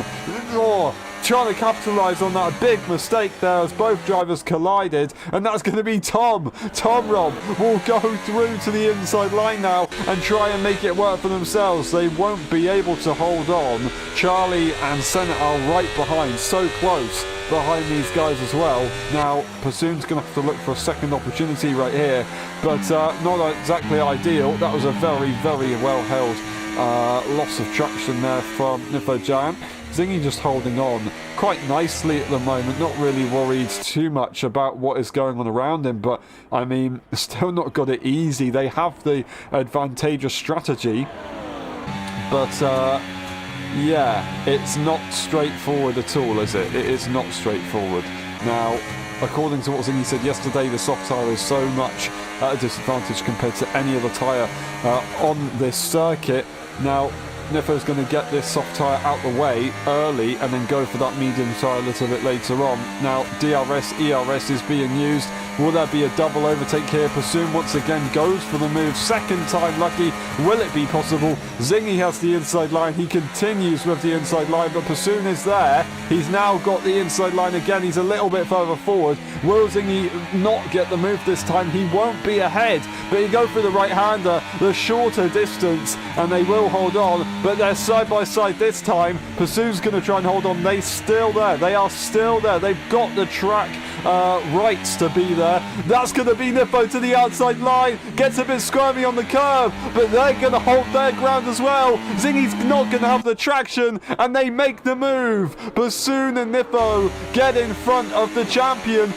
Oh, trying to capitalise on that big mistake there as both drivers collided, and that's going to be Tom. Tom Rob will go through to the inside line now and try and make it work for themselves. They won't be able to hold on. Charlie and Senna are right behind, so close behind these guys as well. Now Pursoon's going to have to look for a second opportunity right here, but not exactly ideal. That was a very, very well held loss of traction there from Neferjan. Zingy just holding on quite nicely at the moment, not really worried too much about what is going on around him, but I mean, still not got it easy. They have the advantageous strategy, but yeah, it's not straightforward at all, is it? It is not straightforward. Now, according to what Zingy said yesterday, the soft tyre is so much at a disadvantage compared to any other tyre on this circuit. Now, Nifo's going to get this soft tyre out the way early and then go for that medium tyre a little bit later on. Now, DRS, ERS is being used. Will there be a double overtake here? Pursuit once again goes for the move. Second time lucky. Will it be possible? Zingy has the inside line. He continues with the inside line, but Pursuit is there. He's now got the inside line again. He's a little bit further forward. Will Zingy not get the move this time? He won't be ahead, but he go for the right-hander, the shorter distance, and they will hold on, but they're side by side this time. Pursuit's going to try and hold on. They're still there. They are still there. They've got the track rights to be there. That's going to be Nifo to the outside line. Gets a bit squirmy on the curve, but they're going to hold their ground as well. Zingy's not going to have the traction, and they make the move. Pursuit and Nifo get in front of the champion.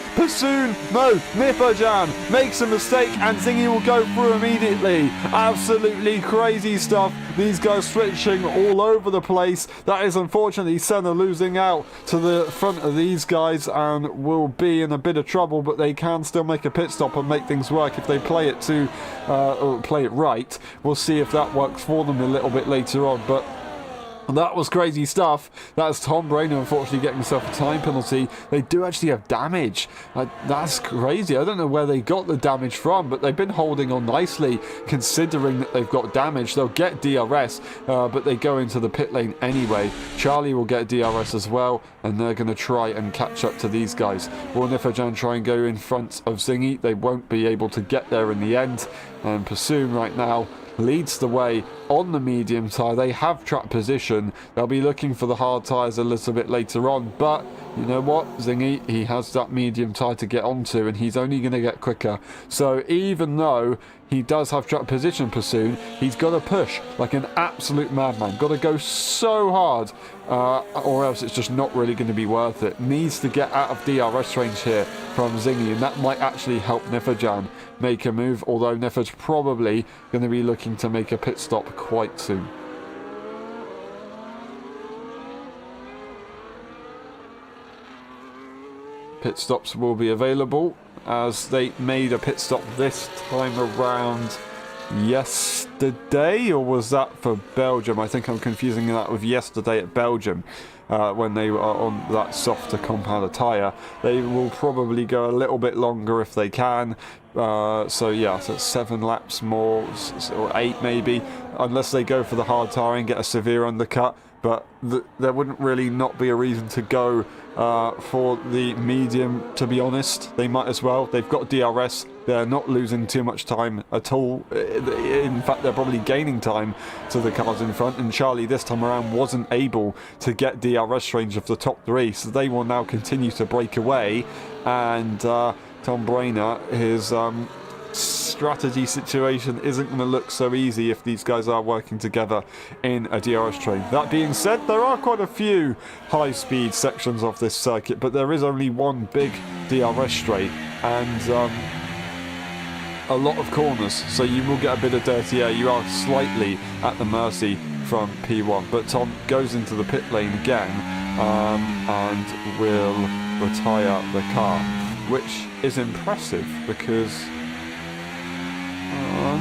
Nifojan makes a mistake, and Zingy will go through immediately. Absolutely crazy stuff. These guys switching all over the place. That is unfortunately Senna losing out to the front of these guys and will be in a bit of trouble, but they can still make a pit stop and make things work if they play it or play it right. We'll see if that works for them a little bit later on, but that was crazy stuff. That's Tom Brainer unfortunately getting himself a time penalty. They do actually have damage. That's crazy. I don't know where they got the damage from, but they've been holding on nicely considering that they've got damage. They'll get DRS, but they go into the pit lane anyway. Charlie will get DRS as well, and they're going to try and catch up to these guys. Will Nifojan try and go in front of Zingy? They won't be able to get there in the end, and Pursuit right now leads the way on the medium tyre. They have track position. They'll be looking for the hard tyres a little bit later on, but you know what, Zingy, he has that medium tyre to get onto, and he's only going to get quicker. So even though he does have track position Pursuit, he's got to push like an absolute madman. Got to go so hard, or else it's just not really going to be worth it. Needs to get out of DRS range here from Zingy, and that might actually help Nifojan make a move, although Nifo's probably going to be looking to make a pit stop quite soon. Pit stops will be available, as they made a pit stop this time around yesterday, or was that for Belgium? I think I'm confusing that with yesterday at Belgium, when they were on that softer compounder tyre. They will probably go a little bit longer if they can. So yeah, so it's 7 laps more, or 8 maybe, unless they go for the hard tyre and get a severe undercut. But there wouldn't really not be a reason to go for the medium, to be honest. They might as well. They've got DRS. They're not losing too much time at all. In fact, they're probably gaining time to the cars in front. And Charlie this time around wasn't able to get DRS range of the top 3. So they will now continue to break away. And Tom Brainer, his strategy situation isn't going to look so easy if these guys are working together in a DRS train. That being said, there are quite a few high-speed sections of this circuit, but there is only one big DRS straight and a lot of corners, so you will get a bit of dirty air. You are slightly at the mercy from P1, but Tom goes into the pit lane again and will retire the car, which is impressive because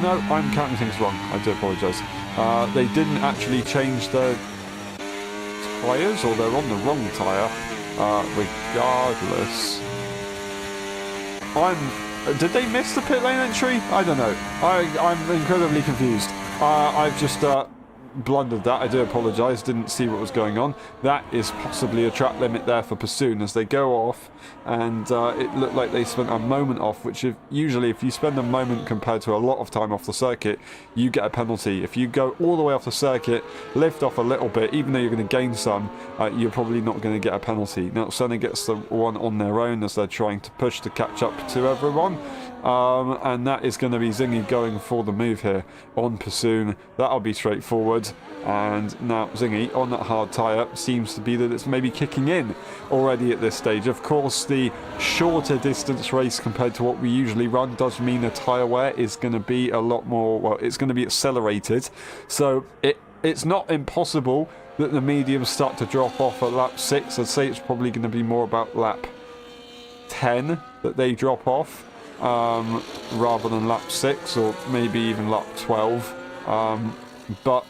no, I'm counting things wrong. I do apologise. They didn't actually change their tyres, or they're on the wrong tyre. Regardless, did they miss the pit lane entry? I don't know. I'm incredibly confused. I've just blundered that. I do apologise. Didn't see what was going on. That is possibly a track limit there for Pursuit as they go off, and it looked like they spent a moment off, which usually if you spend a moment compared to a lot of time off the circuit, you get a penalty. If you go all the way off the circuit, lift off a little bit, even though you're going to gain some, you're probably not going to get a penalty. Now Senna gets the one on their own as they're trying to push to catch up to everyone. and that is going to be Zingy going for the move here on Pursoon. That'll be straightforward. And now Zingy on that hard tyre seems to be that it's maybe kicking in already at this stage. Of course, the shorter distance race compared to what we usually run does mean the tyre wear is going to be a lot more, well, it's going to be accelerated. So it's not impossible that the mediums start to drop off at lap 6. I'd say it's probably going to be more about lap 10 that they drop off, rather than lap 6 or maybe even lap 12. But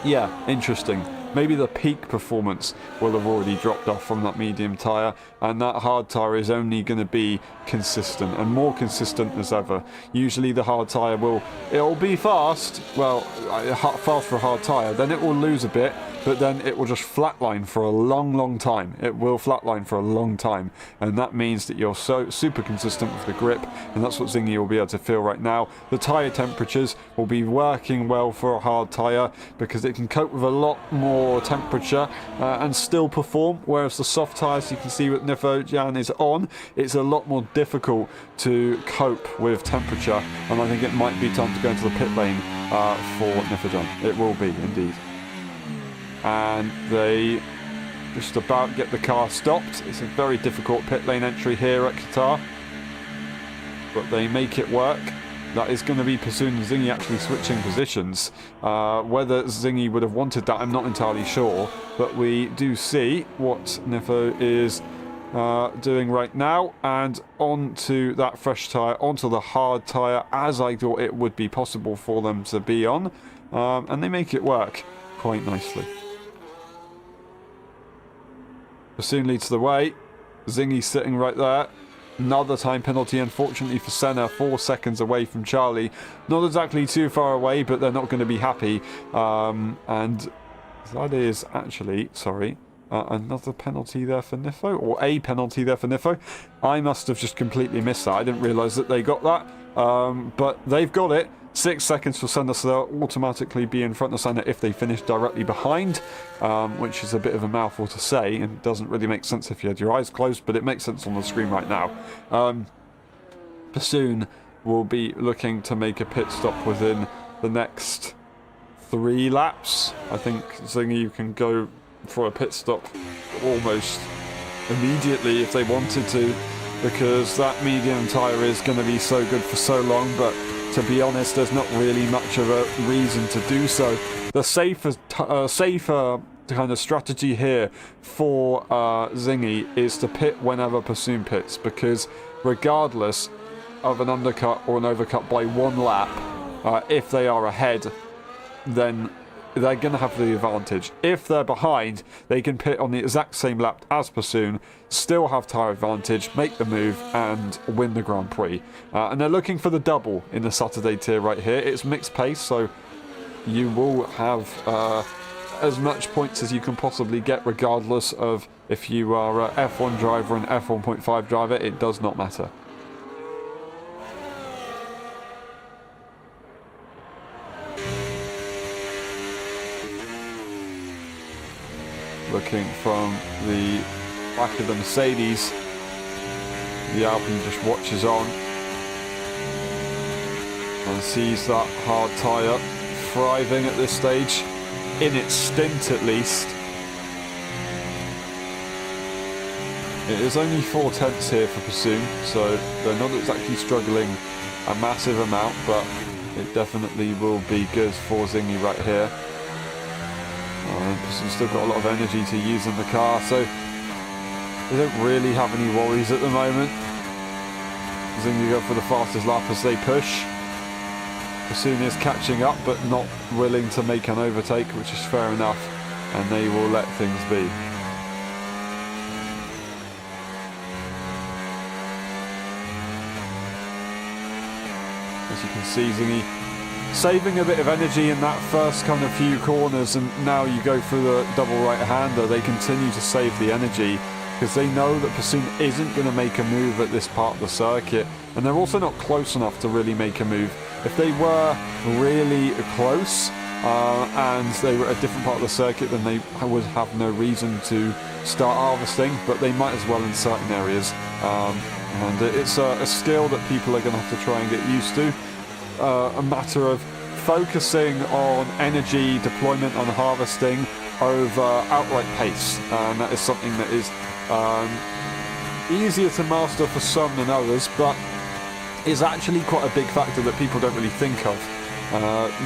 yeah, interesting. Maybe the peak performance will have already dropped off from that medium tyre, and that hard tyre is only going to be consistent and more consistent as ever. Usually the hard tyre it'll be fast, well, fast for a hard tyre, then it will lose a bit, but then it will just flatline for a long time. It will flatline for a long time, and that means that you're so super consistent with the grip, and that's what Zingy will be able to feel right now. The tyre temperatures will be working well for a hard tyre because it can cope with a lot more temperature and still perform, whereas the soft tyres, you can see what Nifojan is on, it's a lot more difficult to cope with temperature, and I think it might be time to go into the pit lane for Nifojan. It will be indeed. And they just about get the car stopped. It's a very difficult pit lane entry here at Qatar, but they make it work. That is going to be Pursoon and Zingy actually switching positions. Whether Zingy would have wanted that, I'm not entirely sure, but we do see what Nifo is doing right now, and onto that fresh tyre, onto the hard tyre, as I thought it would be possible for them to be on, and they make it work quite nicely. Pursoon leads the way. Zingy sitting right there. Another time penalty, unfortunately, for Senna, 4 seconds away from Charlie. Not exactly too far away, but they're not going to be happy. And that is actually, sorry, another penalty there for Nifo, or a penalty there for Nifo. I must have just completely missed that. I didn't realise that they got that, but they've got it. 6 seconds for Senna, so they'll automatically be in front of Senna if they finish directly behind, which is a bit of a mouthful to say, and doesn't really make sense if you had your eyes closed, but it makes sense on the screen right now. Pursoon will be looking to make a pit stop within the next 3 laps. I think Zingy, you can go for a pit stop almost immediately if they wanted to, because that medium tyre is going to be so good for so long, but to be honest, there's not really much of a reason to do so. The safer kind of strategy here for Zingy is to pit whenever Pursoon pits, because regardless of an undercut or an overcut by 1 lap, if they are ahead, then they're going to have the advantage. If they're behind, they can pit on the exact same lap as Pursoon, still have tyre advantage, make the move, and win the Grand Prix. And they're looking for the double in the Saturday tier right here. It's mixed pace, so you will have as much points as you can possibly get, regardless of if you are an F1 driver and F1.5 driver. It does not matter. Looking from the back of the Mercedes, the Alpine just watches on and sees that hard tyre thriving at this stage, in its stint at least. It is only 4 tenths here for Pursoon, so they're not exactly struggling a massive amount, but it definitely will be good for Zingy right here. Pursoon's still got a lot of energy to use in the car, so they don't really have any worries at the moment. Zingy go for the fastest lap as they push. Pursoon is catching up, but not willing to make an overtake, which is fair enough, and they will let things be. As you can see, Zingy saving a bit of energy in that first kind of few corners, and now you go for the double right-hander. They continue to save the energy because they know that Pursoon isn't going to make a move at this part of the circuit, and they're also not close enough to really make a move. If they were really close, and they were at a different part of the circuit, then they would have no reason to start harvesting, but they might as well in certain areas. And it's a skill that people are going to have to try and get used to. A matter of focusing on energy deployment and harvesting over outright pace, and that is something that is easier to master for some than others, but is actually quite a big factor that people don't really think of.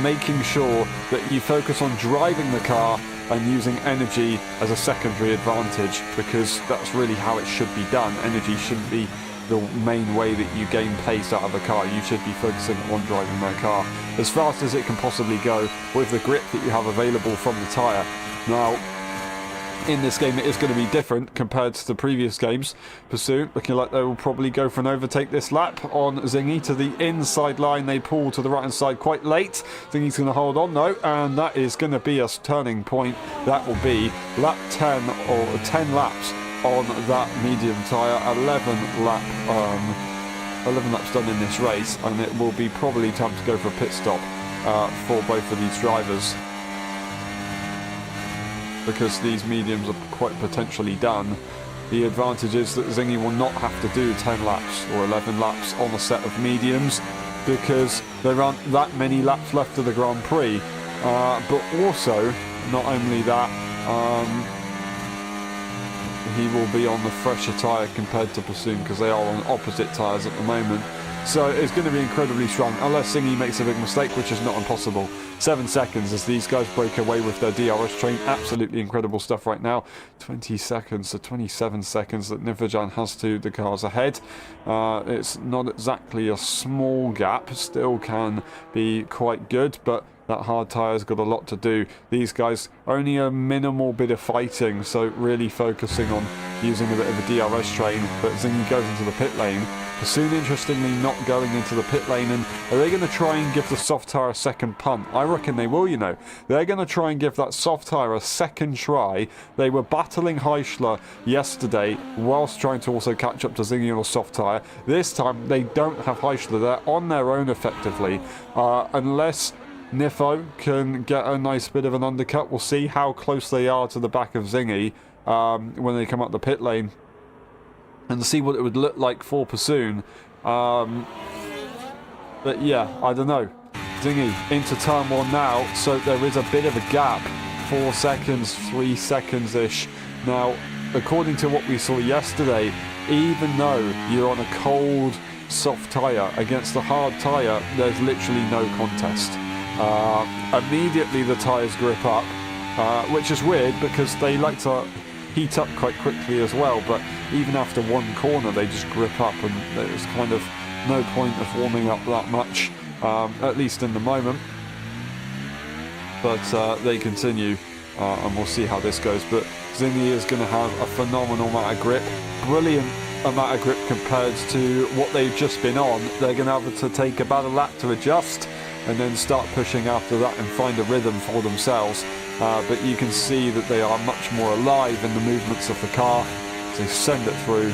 Making sure that you focus on driving the car and using energy as a secondary advantage, because that's really how it should be done. Energy shouldn't be the main way that you gain pace out of a car. You should be focusing on driving that car as fast as it can possibly go with the grip that you have available from the tyre. Now, in this game it is going to be different compared to the previous games. Pursuit looking like they will probably go for an overtake this lap on Zingy to the inside line. They pull to the right hand side quite late. Zingy's going to hold on though, and that is going to be a turning point. That will be lap 10 or 10 laps on that medium tyre. 11 laps done in this race, and it will be probably time to go for a pit stop for both of these drivers, because these mediums are quite potentially done. The advantage is that Zingy will not have to do 10 laps or 11 laps on a set of mediums, because there aren't that many laps left of the Grand Prix. But also, not only that, he will be on the fresher tyre compared to Pursuit, because they are on opposite tyres at the moment. So it's going to be incredibly strong, unless Zingy makes a big mistake, which is not impossible. 7 seconds as these guys break away with their DRS train. Absolutely incredible stuff right now. 20 seconds to 27 seconds that Nivajan has to the cars ahead. It's not exactly a small gap, still can be quite good, but that hard tyre's got a lot to do. These guys only a minimal bit of fighting, so really focusing on using a bit of a DRS train. But Zingy goes into the pit lane. Soon, interestingly, not going into the pit lane. And are they going to try and give the soft tyre a second punt? I reckon they will, you know. They're going to try and give that soft tyre a second try. They were battling Heischler yesterday whilst trying to also catch up to Zingy on a soft tyre. This time they don't have Heischler. They're on their own effectively, unless Nifo can get a nice bit of an undercut. We'll see how close they are to the back of Zingy when they come up the pit lane, and see what it would look like for Pursoon. But yeah, I don't know. Zingy into turn 1 now, so there is a bit of a gap. 4 seconds, 3 seconds-ish. Now, according to what we saw yesterday, even though you're on a cold, soft tyre against a hard tyre, there's literally no contest. Immediately the tyres grip up, which is weird because they like to heat up quite quickly as well, but even after one corner they just grip up, and there's kind of no point of warming up that much, at least in the moment. But they continue, and we'll see how this goes. But Zingy is going to have a phenomenal amount of grip, brilliant amount of grip compared to what they've just been on. They're going to have to take about a lap to adjust, and then start pushing after that and find a rhythm for themselves. But you can see that they are much more alive in the movements of the car. They send it through,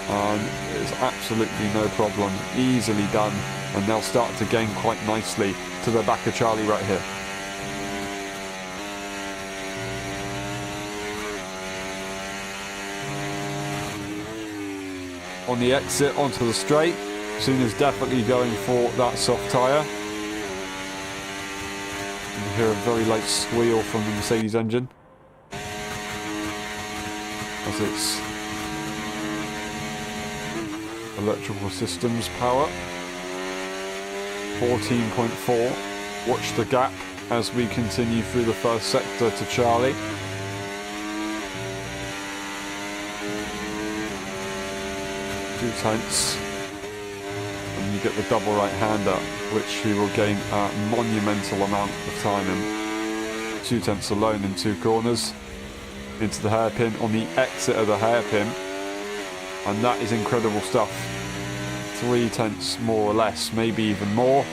and it's absolutely no problem, easily done, and they'll start to gain quite nicely to the back of Charlie right here. On the exit onto the straight, Soon is definitely going for that soft tyre. You hear a very light squeal from the Mercedes engine as its electrical systems power. 14.4. Watch the gap as we continue through the first sector to Charlie. Two tenths. And you get the double right hander, which he will gain a monumental amount of time in. 2 tenths alone in 2 corners. Into the hairpin on the exit of the hairpin. And that is incredible stuff. 3 tenths more or less, maybe even more.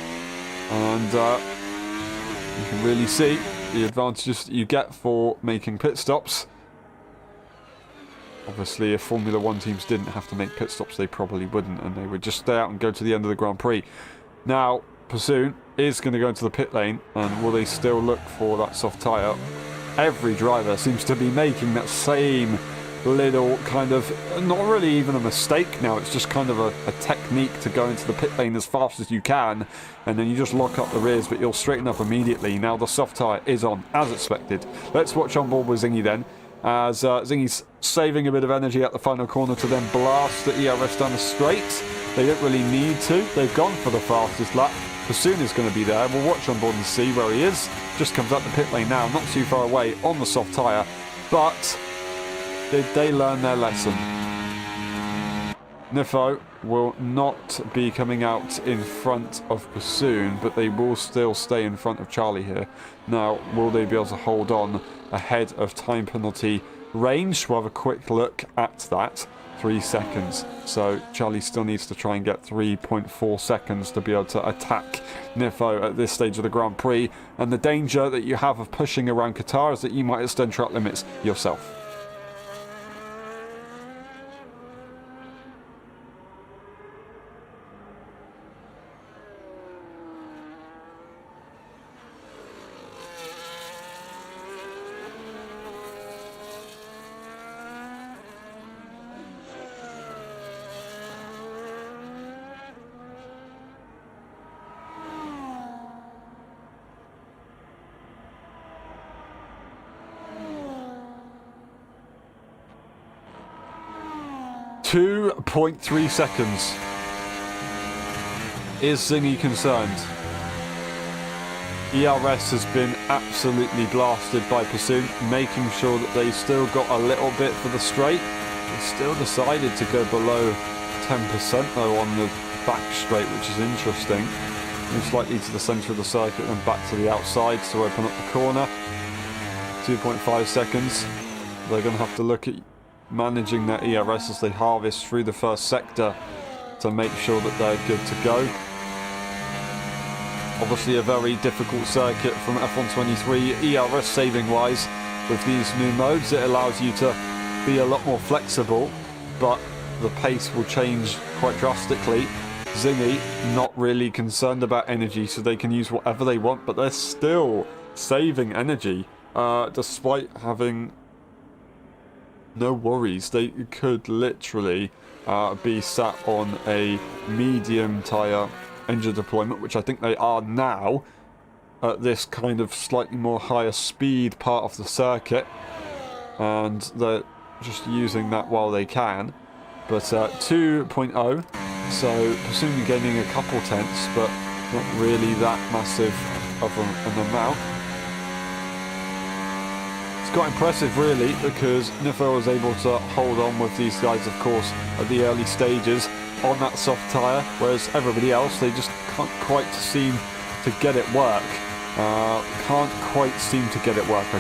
And you can really see the advantages that you get for making pit stops. Obviously, if Formula 1 teams didn't have to make pit stops, they probably wouldn't, and they would just stay out and go to the end of the Grand Prix. Now, Pursuit is going to go into the pit lane, and will they still look for that soft tyre? Every driver seems to be making that same little kind of, not really even a mistake now, it's just kind of a technique to go into the pit lane as fast as you can, and then you just lock up the rears, but you'll straighten up immediately. Now the soft tyre is on, as expected. Let's watch on board with Zingy then, as Zingy's saving a bit of energy at the final corner to then blast the ERS down the straight. They don't really need to, they've gone for the fastest lap. Pursuit is going to be there. We'll watch on board and see where he is. Just comes up the pit lane now, not too far away on the soft tyre, but did they learn their lesson? Nifo will not be coming out in front of Pursuit, but they will still stay in front of Charlie here. Now, will they be able to hold on ahead of time penalty range? We'll have a quick look at that. 3 seconds. So Charlie still needs to try and get 3.4 seconds to be able to attack Nifo at this stage of the Grand Prix. And the danger that you have of pushing around Qatar is that you might extend track limits yourself. .3 seconds. Is Zingy concerned? ERS has been absolutely blasted by Pursuit, making sure that they still got a little bit for the straight. They still decided to go below 10% though on the back straight, which is interesting. Move slightly to the centre of the circuit and back to the outside to open up the corner. 2.5 seconds. They're going to have to look at managing their ERS as they harvest through the first sector to make sure that they're good to go. Obviously a very difficult circuit from F1 23 ERS saving wise. With these new modes it allows you to be a lot more flexible, but the pace will change quite drastically. Zingy not really concerned about energy, so they can use whatever they want, but they're still saving energy despite having no worries. They could literally be sat on a medium tyre engine deployment, which I think they are now, at this kind of slightly more higher speed part of the circuit, and they're just using that while they can. But 2.0, so presumably gaining a couple tenths, but not really that massive of an amount. It's quite impressive really, because Nifo was able to hold on with these guys, of course, at the early stages on that soft tyre, whereas everybody else, they just can't quite seem to get it work. I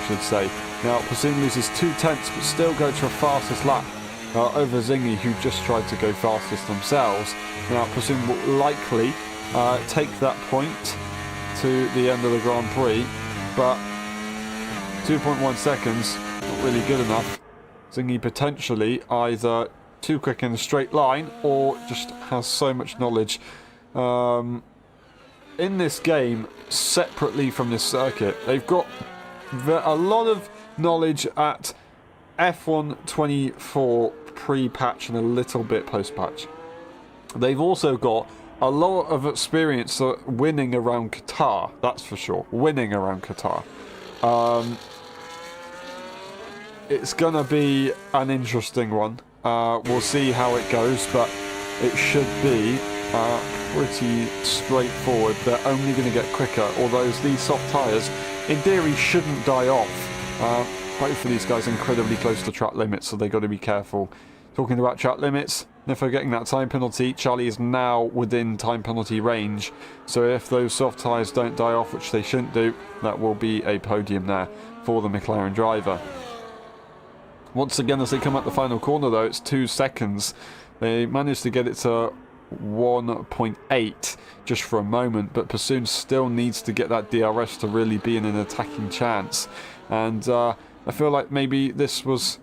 should say. Now, Pursuit loses 2 tenths, but still goes for a fastest lap over Zingy, who just tried to go fastest themselves. Now, Pursuit will likely take that point to the end of the Grand Prix, but 2.1 seconds, not really good enough. Zingy potentially either too quick in a straight line or just has so much knowledge in this game separately from this circuit. They've got a lot of knowledge at F1 24 pre-patch and a little bit post-patch. They've also got a lot of experience winning around Qatar, that's for sure. Winning around Qatar. It's gonna be an interesting one. We'll see how it goes, but it should be pretty straightforward. They're only going to get quicker, although these soft tyres in theory shouldn't die off. Both of these guys are incredibly close to track limits, so they've got to be careful. Talking about track limits, Nifo getting that time penalty. Charlie is now within time penalty range, so if those soft tyres don't die off, which they shouldn't do, that will be a podium there for the McLaren driver. Once again, as they come up the final corner though, it's 2 seconds. They managed to get it to 1.8 just for a moment, but Pursuit still needs to get that DRS to really be in an attacking chance. And I feel like maybe this was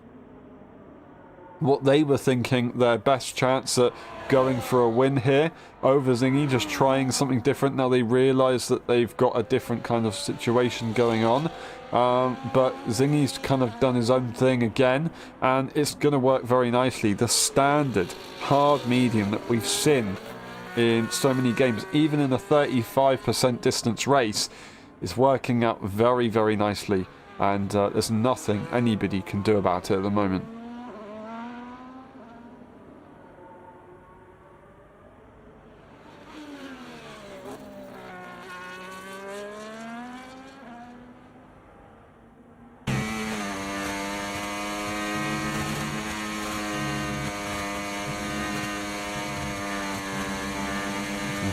what they were thinking their best chance at going for a win here over Zingy, just trying something different. Now they realise that they've got a different kind of situation going on, but Zingy's kind of done his own thing again, and it's going to work very nicely. The standard hard medium that we've seen in so many games, even in a 35% distance race, is working out very, very nicely, and there's nothing anybody can do about it at the moment.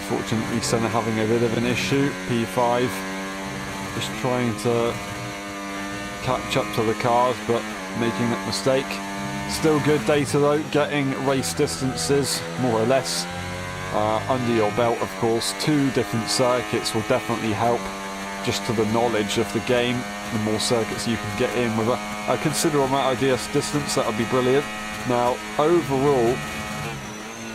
Unfortunately, Senna having a bit of an issue. P5 just trying to catch up to the cars, but making that mistake. Still good data though, getting race distances more or less under your belt. Of course, 2 different circuits will definitely help, just to the knowledge of the game. The more circuits you can get in with a considerable amount of DS distance, that would be brilliant. Now overall,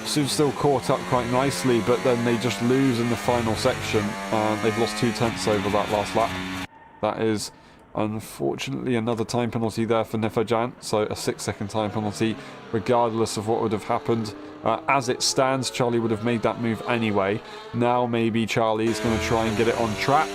Su's still caught up quite nicely, but then they just lose in the final section, and they've lost 2 tenths over that last lap. That is unfortunately another time penalty there for Nifojan, so a 6-second time penalty regardless of what would have happened. As it stands, Charlie would have made that move anyway. Now maybe Charlie is going to try and get it on track.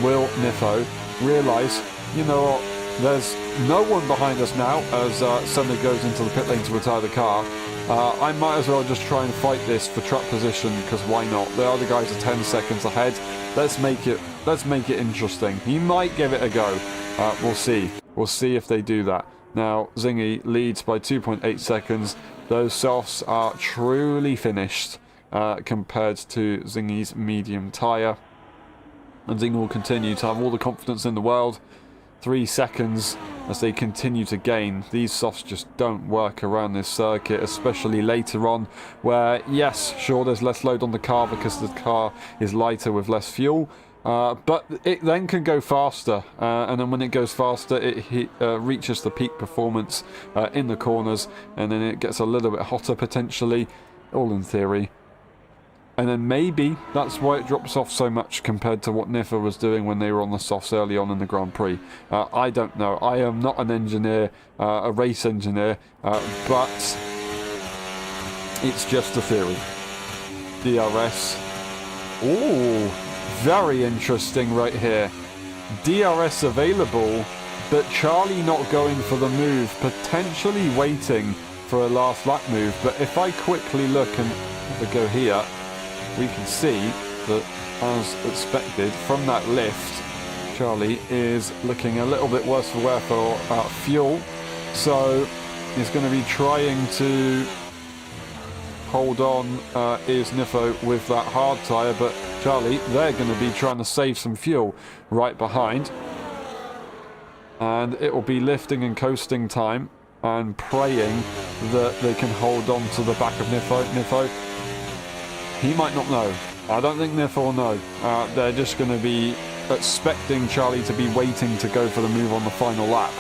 Will Nifo realise, you know what, there's no one behind us now as Senna goes into the pit lane to retire the car. I might as well just try and fight this for track position, because why not? The other guys are 10 seconds ahead. Let's make it interesting. He might give it a go. We'll see. We'll see if they do that. Now Zingy leads by 2.8 seconds. Those softs are truly finished compared to Zingy's medium tyre. And Zingy will continue to have all the confidence in the world. 3 seconds as they continue to gain. These softs just don't work around this circuit, especially later on, where, yes, sure, there's less load on the car because the car is lighter with less fuel, but it then can go faster, and then when it goes faster, it reaches the peak performance in the corners, and then it gets a little bit hotter potentially, all in theory. And then maybe that's why it drops off so much compared to what Niffa was doing when they were on the softs early on in the Grand Prix. I don't know. I am not an engineer, a race engineer, but it's just a theory. DRS. Ooh, very interesting right here. DRS available, but Charlie not going for the move, potentially waiting for a last lap move. But if I quickly look and go here, we can see that, as expected, from that lift, Charlie is looking a little bit worse for wear for fuel. So he's going to be trying to hold on, is Nifo, with that hard tyre, but Charlie, they're going to be trying to save some fuel right behind. And it will be lifting and coasting time, and praying that they can hold on to the back of Nifo. He might not know. I don't think Nifo will know. They're just going to be expecting Charlie to be waiting to go for the move on the final lap.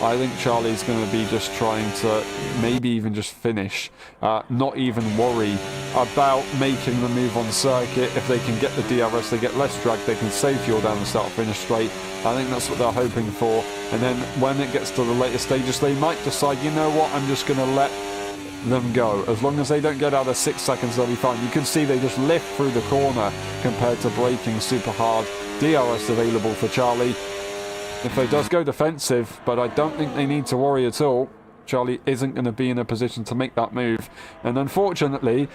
I think Charlie's going to be just trying to maybe even just finish. Not even worry about making the move on circuit. If they can get the DRS, they get less drag, they can save fuel down the start-finish straight. I think that's what they're hoping for. And then when it gets to the later stages, they might decide, you know what, I'm just going to let them go. As long as they don't get out of 6 seconds, they'll be fine. You can see they just lift through the corner compared to braking super hard. DRS available for Charlie. If they does go defensive, but I don't think they need to worry at all. Charlie isn't going to be in a position to make that move. And unfortunately,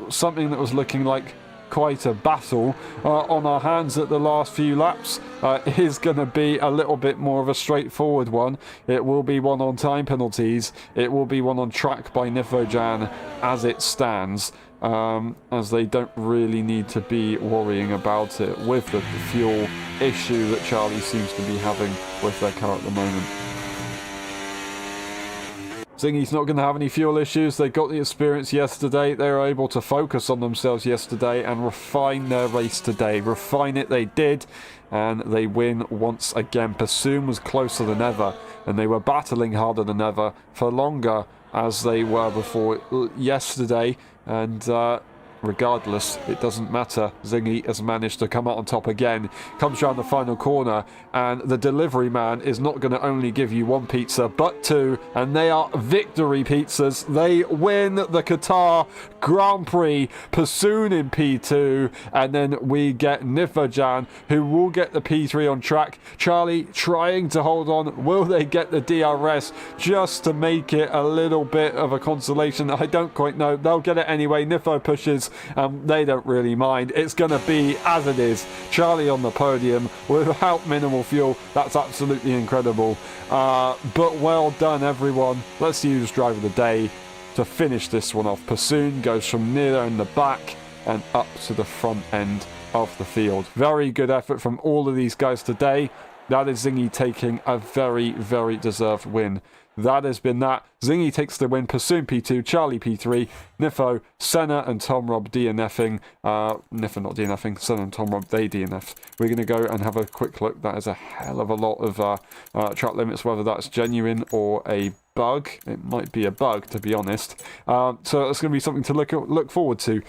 something that was looking like quite a battle on our hands at the last few laps is going to be a little bit more of a straightforward one. It will be one on time penalties. It will be one on track by Nifojan as it stands, as they don't really need to be worrying about it with the fuel issue that Charlie seems to be having with their car at the moment. Zingy's not going to have any fuel issues. They got the experience yesterday. They were able to focus on themselves yesterday and refine their race today. Refine it they did, and they win once again. Pursuit was closer than ever, and they were battling harder than ever for longer as they were before yesterday, and regardless, it doesn't matter. Zingy has managed to come out on top again. Comes around the final corner, and the delivery man is not going to only give you one pizza, but two, and they are victory pizzas. They win the Qatar Grand Prix. Pursoon in P2, and then we get Nifajan, who will get the P3 on track. Charlie trying to hold on. Will they get the DRS just to make it a little bit of a consolation? I don't quite know. They'll get it anyway. Nifo pushes. They don't really mind. It's going to be as it is. Charlie on the podium without minimal fuel. That's absolutely incredible. But well done, everyone. Let's use driver of the day to finish this one off. Pursoon goes from near in the back and up to the front end of the field. Very good effort from all of these guys today. That is Zingy taking a very, very deserved win. That has been that. Zingy takes the win. Pursoon P2, Charlie P3, Nifo, Senna and Tom Rob DNFing. Nifo not DNFing, Senna and Tom Rob, they DNF. We're going to go and have a quick look. That is a hell of a lot of track limits, whether that's genuine or a bug. It might be a bug, to be honest. So it's going to be something to look forward to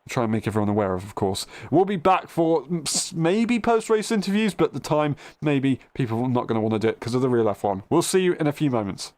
try and make everyone aware of course. We'll be back for maybe post-race interviews, but the time, maybe people are not going to want to do it because of the real F1. We'll see you in a few moments.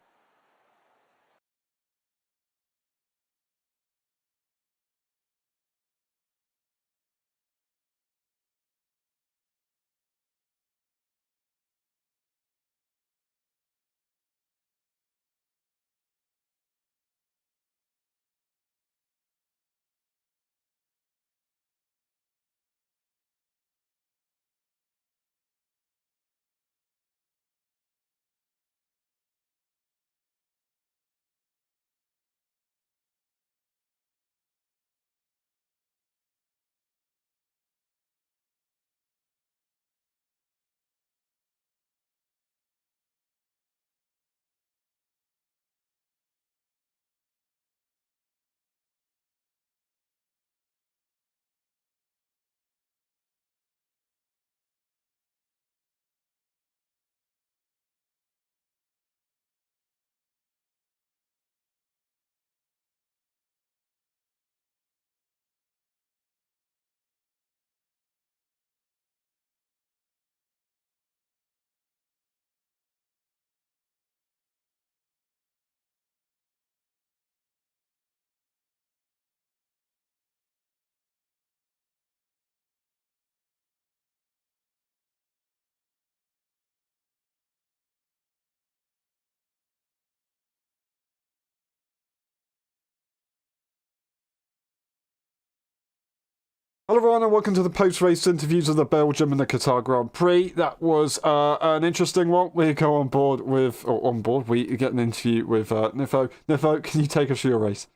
Hello everyone and welcome to the post-race interviews of the Belgium and the Qatar Grand Prix. That was an interesting one. We go on board, we get an interview with Nifo. Nifo, can you take us through your race?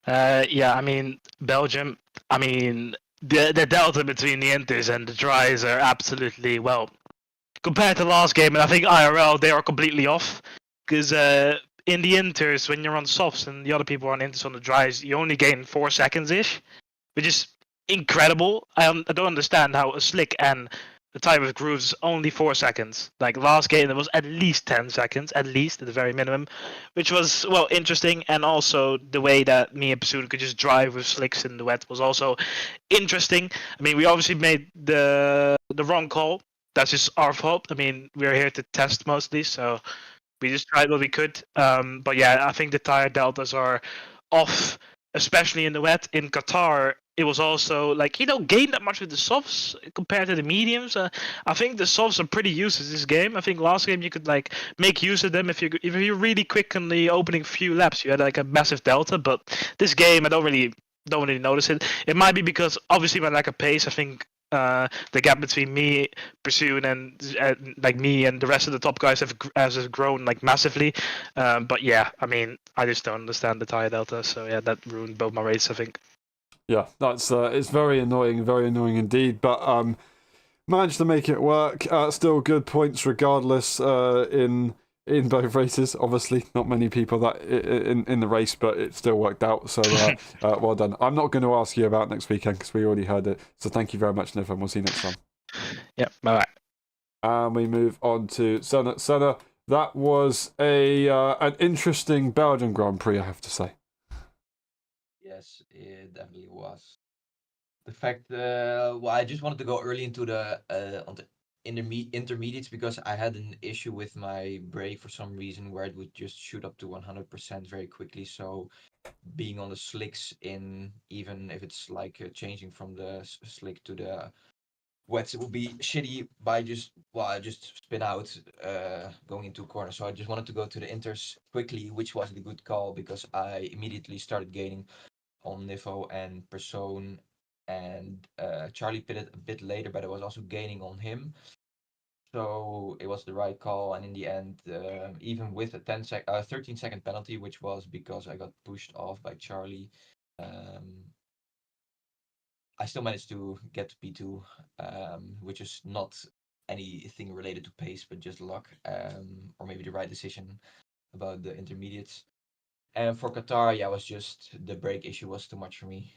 Yeah, I mean, Belgium, the delta between the inters and the tries are absolutely, well, compared to last game, and I think IRL, they are completely off. Because in the inters, when you're on softs and the other people are on inters on the dries, you only gain 4 seconds-ish, which is incredible. I don't understand how a slick and the type of grooves only 4 seconds. Like last game, it was at least 10 seconds, at least at the very minimum, which was, well, interesting. And also the way that me and Pursoon could just drive with slicks in the wet was also interesting. I mean, we obviously made the wrong call. That's just our fault. I mean, we're here to test mostly, so we just tried what we could. But yeah, I think the tire deltas are off, especially in the wet. In Qatar, it was also like you don't gain that much with the softs compared to the mediums. I think the softs are pretty useless this game. I think last game you could like make use of them if you're really quick on the opening few laps. You had like a massive delta, but this game I don't really notice it. It might be because obviously my lack of pace. I think the gap between me, Pursoon, and like me and the rest of the top guys has grown like massively. But yeah, I mean, I just don't understand the tire delta. So yeah, that ruined both my races, I think. Yeah, that's it's very annoying indeed. But managed to make it work. Still good points regardless in both races. Obviously, not many people that in the race, but it still worked out. So well done. I'm not going to ask you about next weekend because we already heard it. So thank you very much, Niv, and we'll see you next time. Yeah, bye bye. And we move on to Senna. Senna, That was a an interesting Belgian Grand Prix, I have to say. Yes, it definitely was. The fact, I just wanted to go early into the on the intermediates because I had an issue with my brake for some reason where it would just shoot up to 100% very quickly. So being on the slicks in, even if it's like changing from the slick to the wets, it would be shitty by I just spin out going into a corner. So I just wanted to go to the inters quickly, which was a good call because I immediately started gaining on Nivo and Person, and Charlie pitted a bit later, but I was also gaining on him. So it was the right call, and in the end, even with a 13-second penalty, which was because I got pushed off by Charlie, I still managed to get to P2, which is not anything related to pace, but just luck, or maybe the right decision about the intermediates. And for Qatar, yeah, was just the brake issue was too much for me,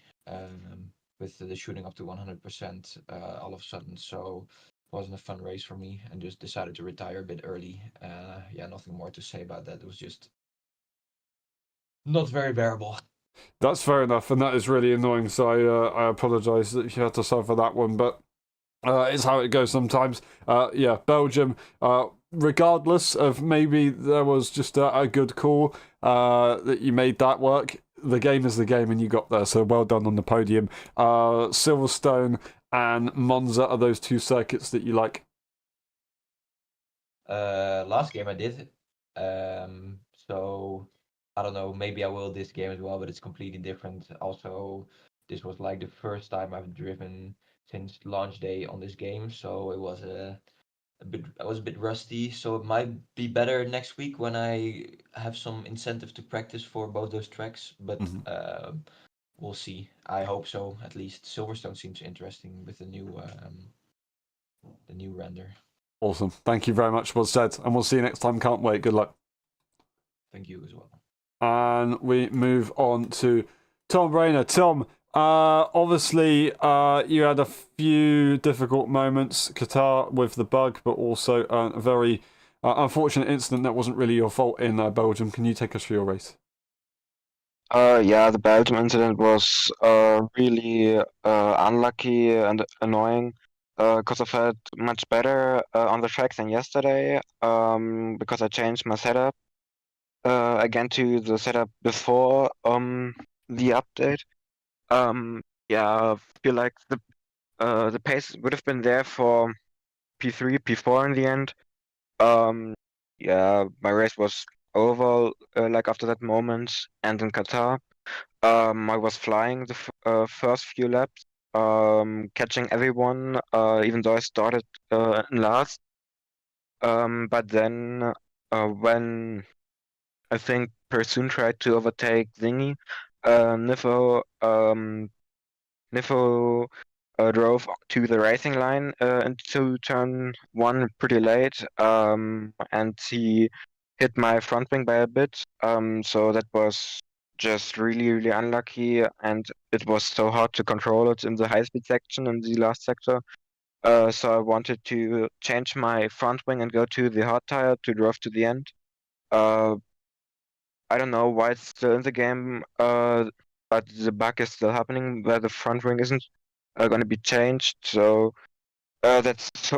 with the shooting up to 100% all of a sudden. So it wasn't a fun race for me, and just decided to retire a bit early. Yeah, nothing more to say about that. It was just not very bearable. That's fair enough, and that is really annoying. So I apologise that you had to suffer that one, but it's how it goes sometimes. Yeah, Belgium. Regardless of maybe there was just a good call that you made that work. The game is the game, and you got there. So well done on the podium. Silverstone and Monza are those two circuits that you like. Last game I did. So I don't know, maybe I will this game as well, but it's completely different. Also, this was like the first time I've driven since launch day on this game, so it was I was a bit rusty, so it might be better next week when I have some incentive to practice for both those tracks, but we'll see. I hope so, at least. Silverstone seems interesting with the new render. Awesome. Thank you very much, well said. And we'll see you next time. Can't wait. Good luck. Thank you as well. And we move on to Tom Rayner. Tom, obviously, you had a few difficult moments, Qatar with the bug, but also a very unfortunate incident that wasn't really your fault in Belgium. Can you take us through your race? Yeah, the Belgium incident was really unlucky and annoying because I felt much better on the track than yesterday because I changed my setup again to the setup before the update. Yeah, I feel like the pace would have been there for P3, P4 in the end. Yeah, my race was over like after that moment, and in Qatar. I was flying the first few laps, catching everyone, even though I started in last. But then when I think Pursuit tried to overtake Zingy, Niffo drove to the racing line into turn one pretty late, and he hit my front wing by a bit. So that was just really, really unlucky, and it was so hard to control it in the high-speed section in the last sector. So I wanted to change my front wing and go to the hard tire to drive to the end. I don't know why it's still in the game, but the bug is still happening where the front wing isn't going to be changed. So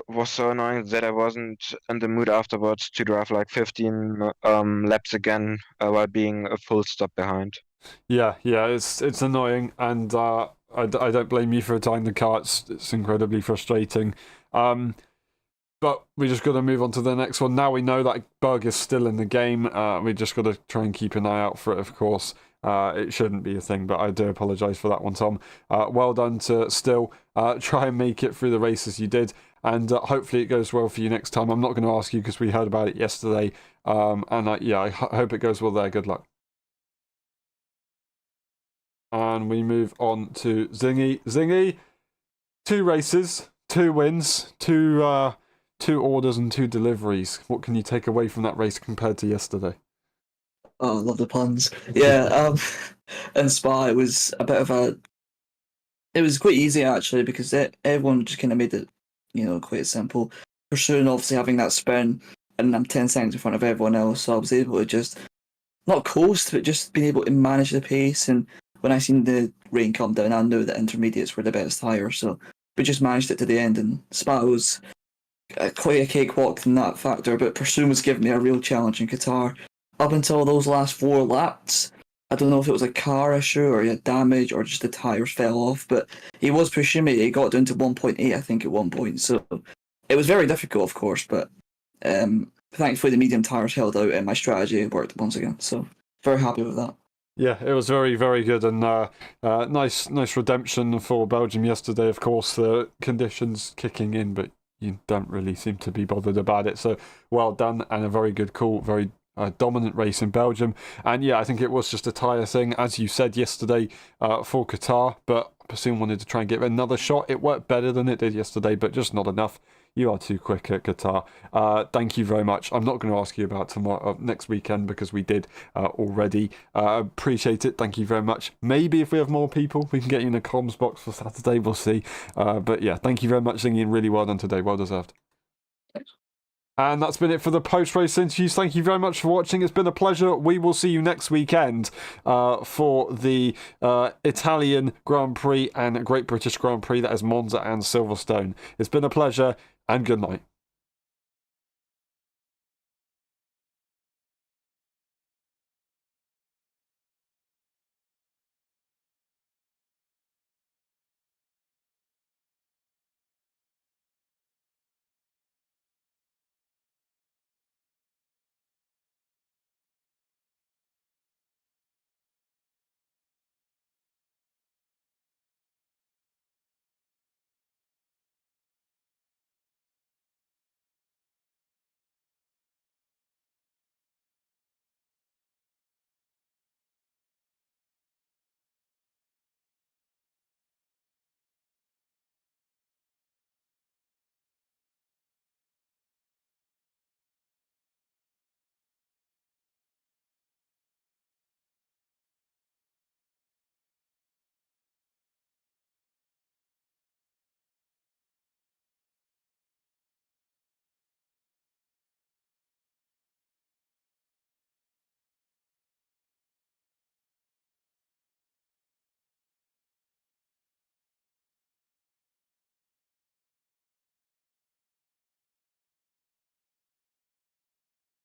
was so annoying that I wasn't in the mood afterwards to drive like 15 laps again while being a full stop behind. Yeah, it's annoying, and I don't blame you for tying the car. It's incredibly frustrating. But we just got to move on to the next one. Now we know that bug is still in the game. We just got to try and keep an eye out for it, of course. It shouldn't be a thing, but I do apologise for that one, Tom. Well done to still try and make it through the races you did, and hopefully it goes well for you next time. I'm not going to ask you because we heard about it yesterday, and I hope it goes well there. Good luck. And we move on to Zingy. Zingy, 2 races, 2 wins, 2 orders and 2 deliveries. What can you take away from that race compared to yesterday? Oh, I love the puns. Yeah, in Spa, it was a bit of a. It was quite easy actually because everyone just kind of made it, quite simple. Pursuing obviously having that spin, and I'm 10 seconds in front of everyone else. So I was able to just not coast, but just being able to manage the pace. And when I seen the rain come down, I knew that intermediates were the best hire. So we just managed it to the end, and Spa was quite a cakewalk in that factor. But Pursuit was giving me a real challenge in Qatar. Up until those last 4 laps, I don't know if it was a car issue or he had damage or just the tyres fell off, but he was pushing me. He got down to 1.8, I think, at one point. So it was very difficult, of course, but thankfully the medium tyres held out and my strategy worked once again. So very happy with that. Yeah, it was very, very good, and nice redemption for Belgium yesterday. Of course, the conditions kicking in, but you don't really seem to be bothered about it. So well done, and a very good call, very dominant race in Belgium. And yeah, I think it was just a tyre thing, as you said yesterday, for Qatar, but Pursuit wanted to try and give it another shot. It worked better than it did yesterday, but just not enough. You are too quick at Qatar. Thank you very much. I'm not going to ask you about tomorrow, next weekend, because we did already. Appreciate it. Thank you very much. Maybe if we have more people, we can get you in a comms box for Saturday. We'll see. But yeah, thank you very much, singing really well done today. Well deserved. Thanks. And that's been it for the post-race interviews. Thank you very much for watching. It's been a pleasure. We will see you next weekend for the Italian Grand Prix and Great British Grand Prix. That is Monza and Silverstone. It's been a pleasure, and good night.